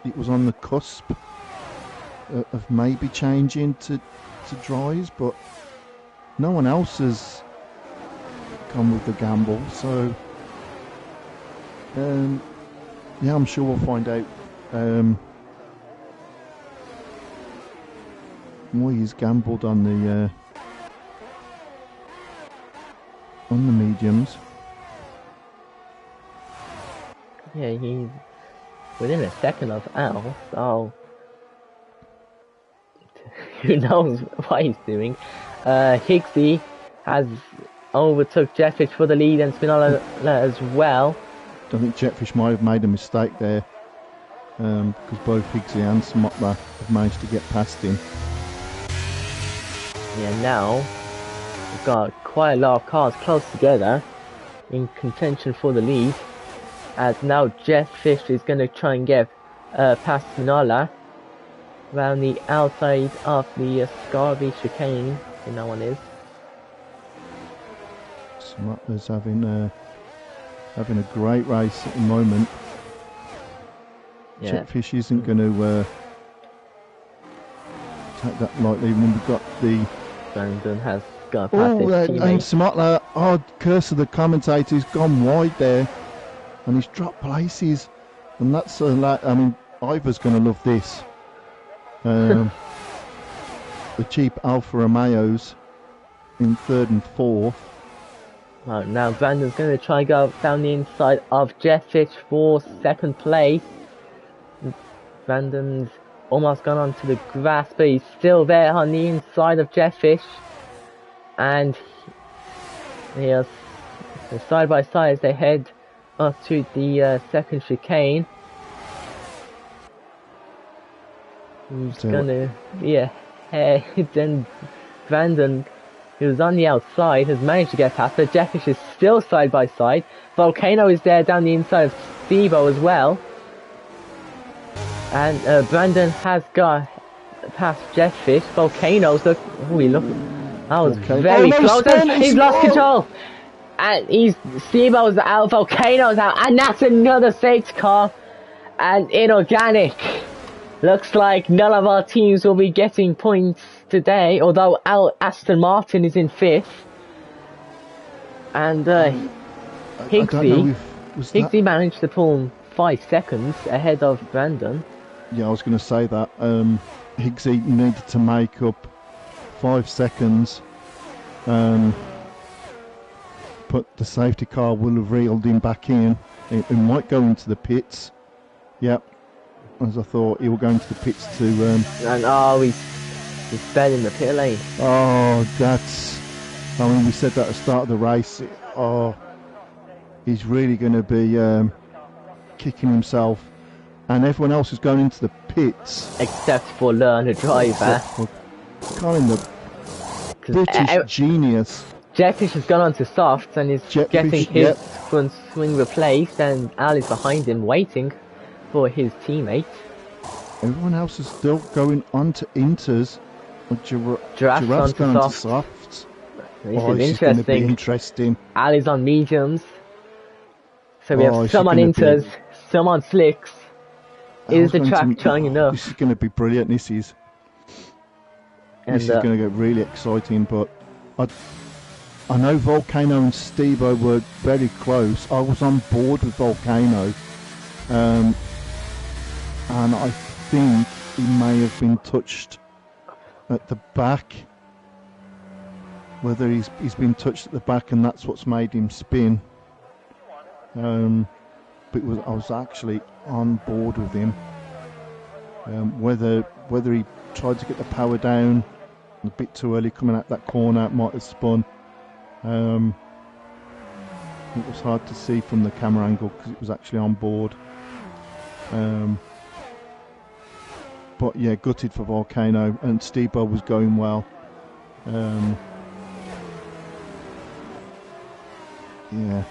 it was on the cusp of maybe changing to dries, but no one else has come with the gamble. So yeah, I'm sure we'll find out why he's gambled on the mediums. Yeah, he's within a second of Al, so who knows what he's doing. Higgsy has overtook Jetfish for the lead and Spinola as well. I think Jetfish might have made a mistake there, because both Higgsy and Smotler have managed to get past him. Yeah, now we've got quite a lot of cars close together in contention for the lead, as now Jetfish is going to try and get past Spinola around the outside of the Scarby chicane. You know one is. Smotler's having a great race at the moment. Yeah. Jetfish isn't going to take that lightly when we've got the... Brandon has got past his teammate. And Smotler, curse of the commentator, he's gone wide there. And he's dropped places. And that's I mean, Ivor's going to love this. The cheap Alfa Romeos in 3rd and 4th. Right, now Brandon's going to try and go down the inside of Jetfish for 2nd place. Brandon's almost gone onto the grass, but he's still there on the inside of Jetfish. And here's side by side as they head up to the 2nd chicane. He's gonna, then Brandon, who's on the outside, has managed to get past, but Jetfish is still side by side. Volcano is there down the inside of Stevo as well. And Brandon has got past Jetfish. Volcano's look, that was very close. He's lost control. And Stevo's out, Volcano's out, and that's another safety car. And inorganic. Looks like none of our teams will be getting points today, although Aston Martin is in 5th. And Higgsy managed to pull 5 seconds ahead of Brandon. Yeah, I was going to say that. Higgsy needed to make up 5 seconds. But the safety car will have reeled him back in. It might go into the pits. Yep. As I thought, he will go into the pits to... and he's sped in the pit lane. Oh, that's... I mean, we said that at the start of the race. He's really going to be kicking himself. And everyone else is going into the pits. Except for Learner Driver. Colin, the British genius. Jetfish has gone on to softs and is getting his front swing replaced, and Al is behind him waiting for his teammate. Everyone else is still going on to inters. Giraffe's Giraffe's on to gone on to soft. softs. This Oh, is this is going to be interesting. interesting. Ali's on mediums. So we Oh, have is some it on gonna be- inters, some on slicks. Is the track strong enough? This is going to be brilliant. This is going to get really exciting. But I know Volcano and Steve-O were very close. I was on board with Volcano, and I think he may have been touched at the back. Whether he's been touched at the back and that's what's made him spin. But I was actually on board with him. Whether he tried to get the power down a bit too early coming out that corner, it might have spun. It was hard to see from the camera angle because it was actually on board. But yeah, gutted for Volcano, and Steve-O was going well. Yeah,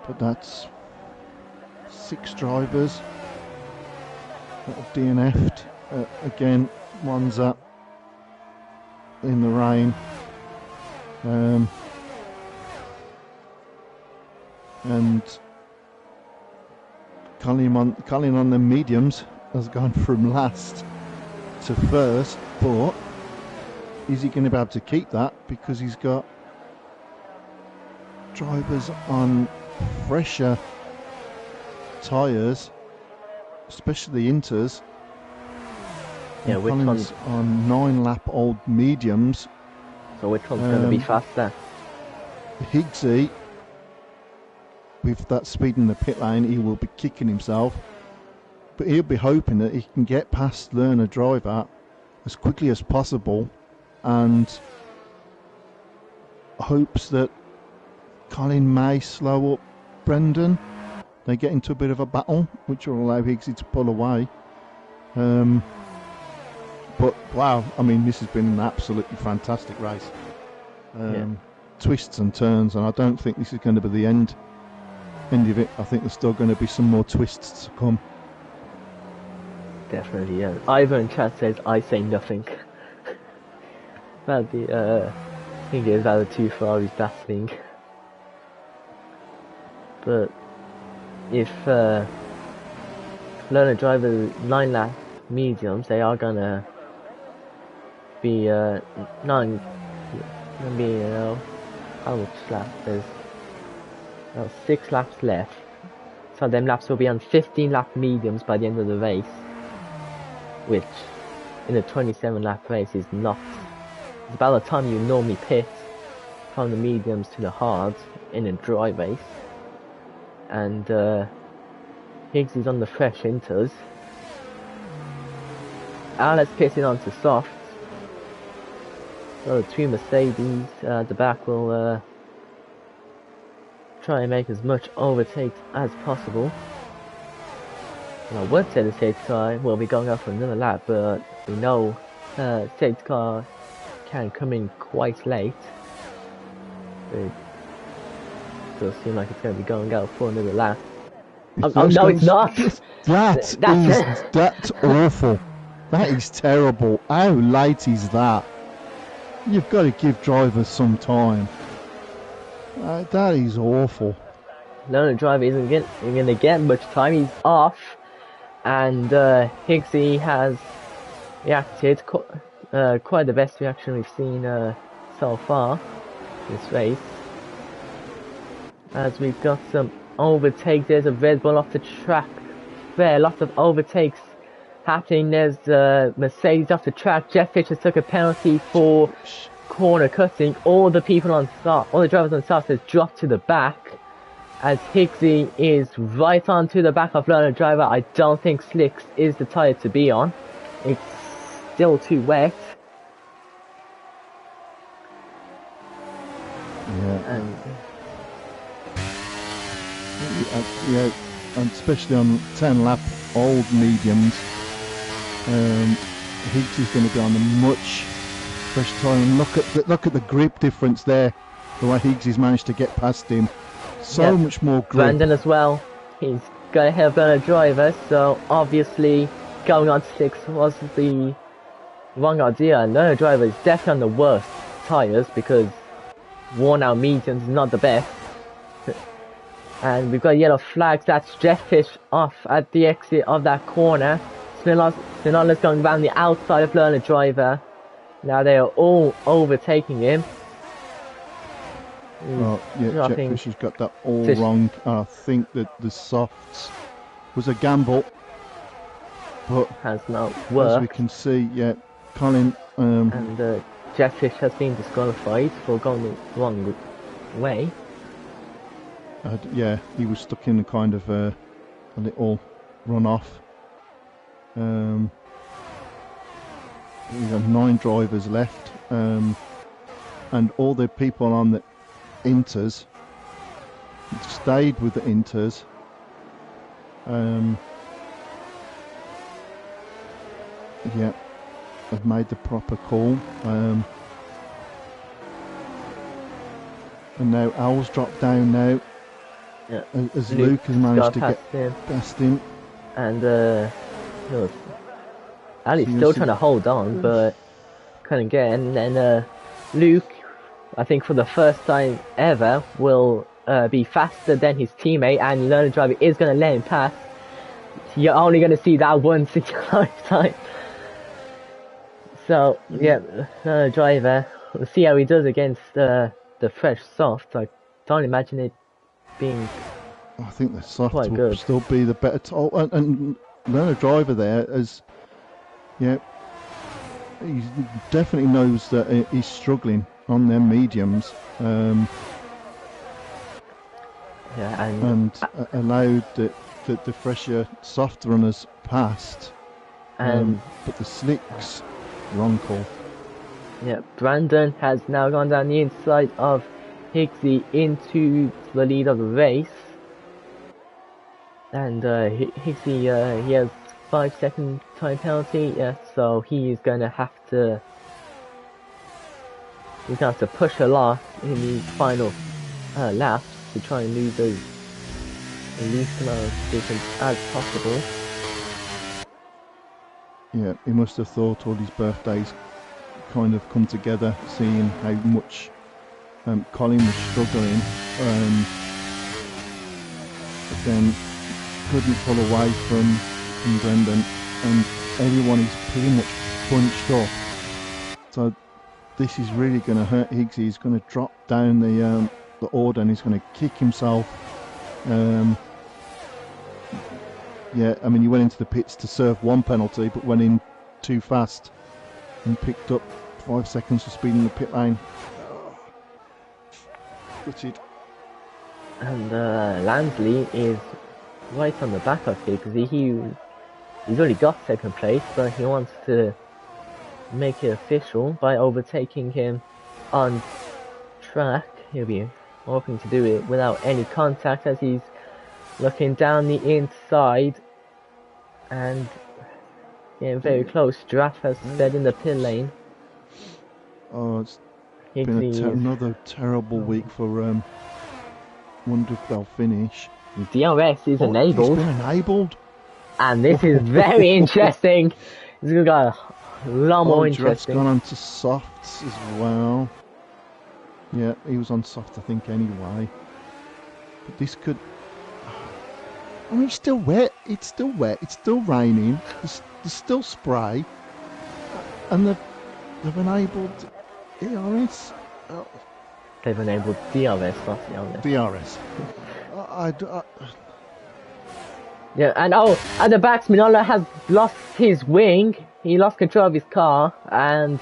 but that's 6 drivers that have DNF'd. Again, monza in the rain. And Colin on the mediums has gone from last to first, but is he going to be able to keep that because he's got drivers on fresher tyres, especially the inters. Yeah, which Colin's one's on 9-lap old mediums. So which one's going to be faster? Higgsy, with that speed in the pit lane, he will be kicking himself. But he'll be hoping that he can get past learner driver as quickly as possible, and hopes that Colin may slow up Brendan. They get into a bit of a battle, which will allow Higgsy to pull away. But wow, I mean, this has been an absolutely fantastic race. Twists and turns, and I don't think this is going to be the end of it. I think there's still going to be some more twists to come. Definitely, yeah. Ivan in chat says, I say nothing. About the, I think it is about the 2 Ferraris battling. But if learner driver 9-lap mediums, they are gonna be how much laps? There's 6 laps left. So them laps will be on 15-lap mediums by the end of the race, which in a 27-lap race is not. It's about the time you normally pit from the mediums to the hards in a dry race. And Higgs is on the fresh inters. Alex pitting onto softs. So the 2 Mercedes at the back will try and make as much overtakes as possible. And I would say the safety car will be going out for another lap, but we know safety car can come in quite late. It does seem like it's going to be going out for another lap. Oh no, it's not! That's awful. That is terrible. How late is that? You've got to give drivers some time. That is awful. No, the driver isn't going to get much time. He's off, and Higgsy has reacted quite the best reaction we've seen so far this race. As we've got some overtakes, there's a Red Bull off the track there, lots of overtakes happening. There's Mercedes off the track. Jeff Fisher took a penalty for corner cutting. All the people on start, all the drivers on start has dropped to the back, as Higgsy is right onto the back of learner driver. I don't think Slicks is the tyre to be on. It's still too wet. Yeah, and especially on 10-lap old mediums, Higgs is going to be on a much fresh tyre. And look at the grip difference there. The way Higgs has managed to get past him, much more grip. Brandon as well. He's got ahead of learner driver, so obviously going on 6 was the wrong idea. Learner driver is definitely on the worst tyres because worn out mediums is not the best. And we've got yellow flags. That's Jetfish off at the exit of that corner. Spinola's going around the outside of Learner driver. Now they are all overtaking him. Oh, yeah, Jetfish has got that all wrong. I think that the softs was a gamble, but has not worked. As we can see, yeah, Colin and Jetfish has been disqualified for going the wrong way. Yeah, he was stuck in a kind of a little run-off. We've got 9 drivers left, and all the people on the Inters stayed with the Inters. Yeah, have made the proper call. And now Owl's dropped down now. Yeah. As Luke has managed to get past him. And Ali's still trying to hold on, but couldn't get it. And then Luke, I think for the first time ever, will be faster than his teammate, and Learner Driver is going to let him pass. You're only going to see that once in your lifetime. So, yeah, Learner Driver, we'll see how he does against the fresh soft. I don't imagine it being I think the soft will good. Still be the better and Learner Driver there as yeah, he definitely knows that he's struggling on their mediums. Yeah, and allowed the fresher soft runners past. But the slicks, wrong call. Yeah, Brandon has now gone down the inside of Higgsy into the lead of the race. And Higgsy, he has 5-second time penalty, yeah, so he is going to have to push a lot in the final laps to try and lose those the least amount of distance as possible. Yeah, he must have thought all his birthdays kind of come together, seeing how much Colin was struggling, but then couldn't pull away from Brendan, and everyone is pretty much bunched up. So this is really going to hurt Higgsy. He's going to drop down the order, and he's going to kick himself. Yeah, I mean, he went into the pits to serve 1 penalty, but went in too fast and picked up 5 seconds for speed in the pit lane. Gutted. And Lansley is right on the back of Higgsy. He's already got 2nd place, but he wants to make it official by overtaking him on track. He'll be hoping to do it without any contact as he's looking down the inside and getting very close. Giraffe has sped in the pit lane. Oh, it's been another terrible week for wonder if they'll finish. DRS is enabled. He's been enabled. And this is very interesting. It's going to go a lot more interesting. Giraffe's gone on to softs as well. Yeah, he was on soft, I think, anyway. But this could... I mean, it's still wet. It's still wet. It's still raining. There's still spray. And they've enabled DRS. Oh. They've enabled DRS, not DRS. Yeah, and at the back, Spinola has lost his wing. He lost control of his car, and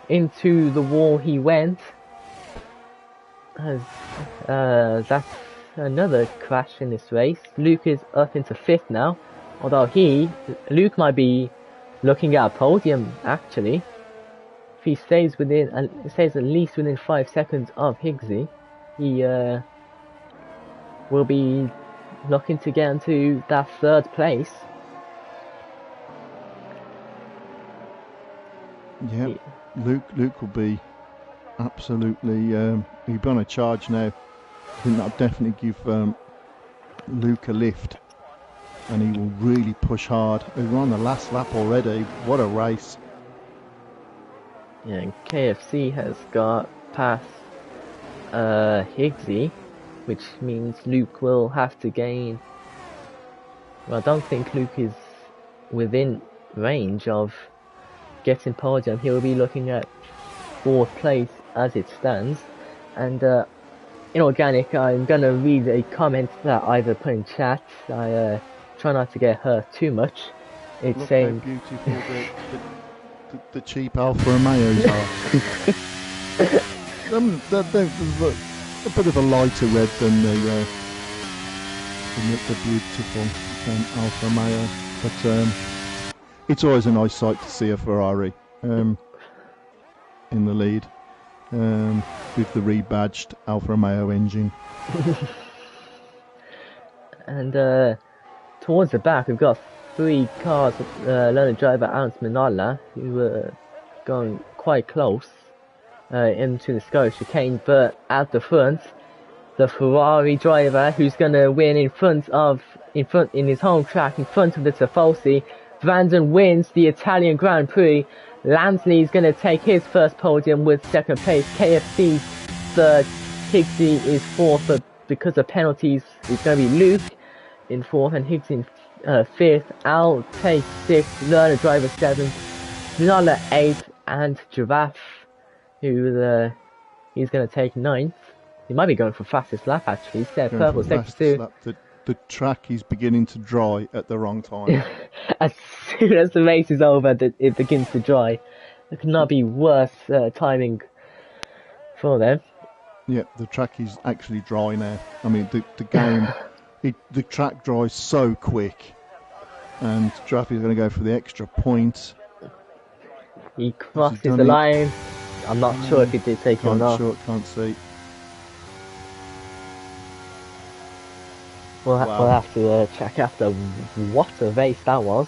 into the wall he went. That's another crash in this race. Luke is up into 5th now, although Luke might be looking at a podium actually. If he stays at least within 5 seconds of Higgsy, he will be looking to get into that 3rd place. Yeah, Luke will be absolutely. He'll be on a charge now. I think that'll definitely give Luke a lift, and he will really push hard. We're on the last lap already. What a race! Yeah, KFC has got past Higgsy, which means Luke will have to gain. Well, I don't think Luke is within range of getting podium. He will be looking at 4th place as it stands. And in organic, I'm gonna read a comment that I've put in chat. I try not to get hurt too much. It's Look saying how beautiful the cheap Alfa Romeos are. They're a bit of a lighter red than the beautiful Alfa Romeo, but it's always a nice sight to see a Ferrari in the lead with the rebadged Alfa Romeo engine. And towards the back, we've got 3 cars, learner driver Alex Minala, who were going quite close into the Scottish chicane, but at the front, the Ferrari driver who's gonna win in his home track, in front of the Tifosi. Brandon wins the Italian Grand Prix. Lansley's gonna take his first podium with 2nd place. KFC's 3rd. Higgsy is 4th, but because of penalties, it's gonna be Luke in 4th and Higgs in 5th. Al takes 6th. Learner driver 7th. Vinala 8th, and Giraffe, who he's gonna take 9th. He might be going for fastest lap actually. He said purple sector 2. The track is beginning to dry at the wrong time. As soon as the race is over, it begins to dry. It could not be worse timing for them. Yeah, the track is actually dry now. I mean, the game, the track dries so quick, and Draffy's going to go for the extra point. He crosses the line. I'm not sure if he did take it or not. Can't see. We'll have to check after. What a race that was.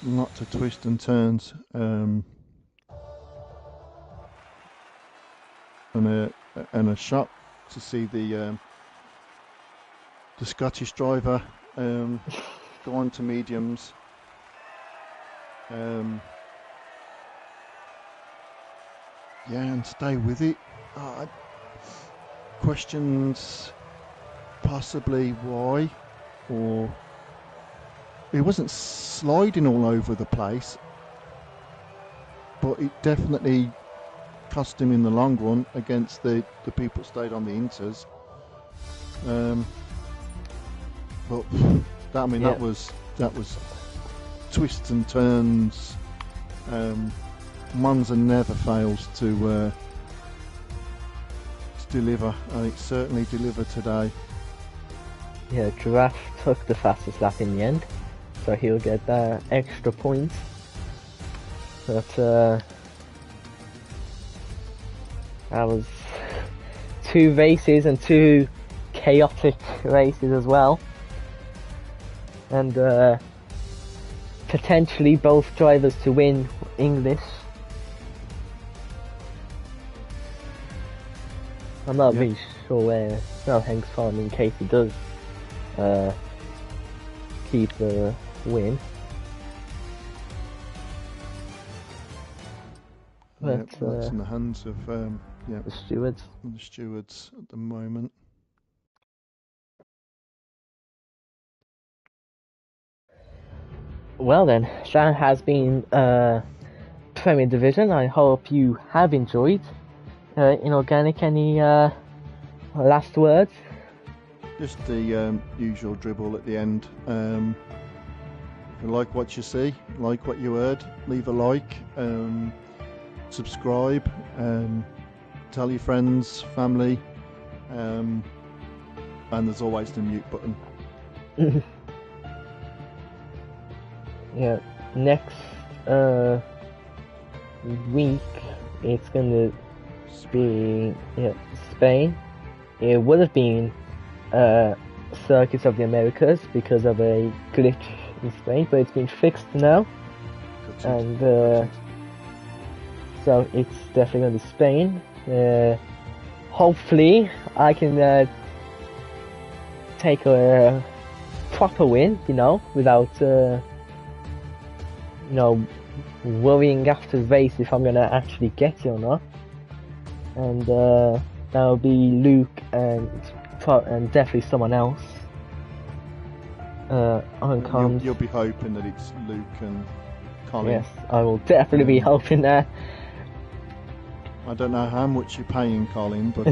Lots of twists and turns. And a shock to see the Scottish driver go on to mediums. And stay with it. Questions possibly why, or it wasn't sliding all over the place, but it definitely cost him in the long run against the people who stayed on the inters. But that was twists and turns. Monza never fails to deliver, and it certainly delivered today. Yeah, Giraffe took the fastest lap in the end, so he'll get that extra point. But that was 2 races and 2 chaotic races as well, and potentially both drivers to win English. I'm not really sure where Snellheng's from in case he does keep the win. But that's in the hands of the stewards. The stewards at the moment. Well then, that has been Premier Division. I hope you have enjoyed. Inorganic, any last words? Just the usual dribble at the end. If you like what you see, like what you heard, leave a like, subscribe, tell your friends, family, and there's always the mute button. Yeah, next week it's gonna be Spain. It would have been Circuits of the Americas because of a glitch in Spain, but it's been fixed now, and so it's definitely going to be Spain. Hopefully I can take a proper win, without worrying after the race if I'm gonna actually get it or not. And that'll be Luke and definitely someone else. You'll be hoping that it's Luke and Colin. Yes, I will definitely be hoping that. I don't know how much you're paying Colin, but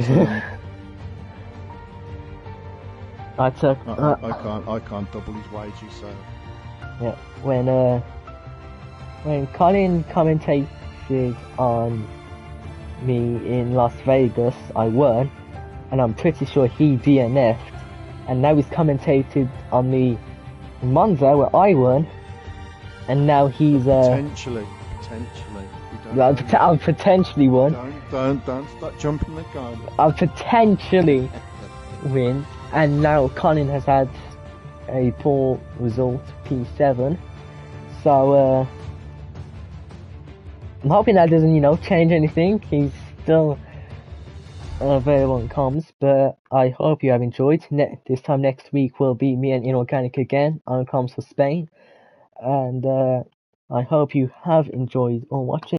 I can't double his wages. So yeah, when Colin commentated on me in Las Vegas, I won, and I'm pretty sure he DNF'd, and now he's commentated on me in Monza where I won, and now he's potentially. I've potentially won. Don't start jumping the gun. I'll potentially win, and now Colin has had a poor result, P7. So I'm hoping that doesn't, change anything. He's still available in comms, but I hope you have enjoyed. This time next week will be me and Inorganic again on comms for Spain, and I hope you have enjoyed all watching.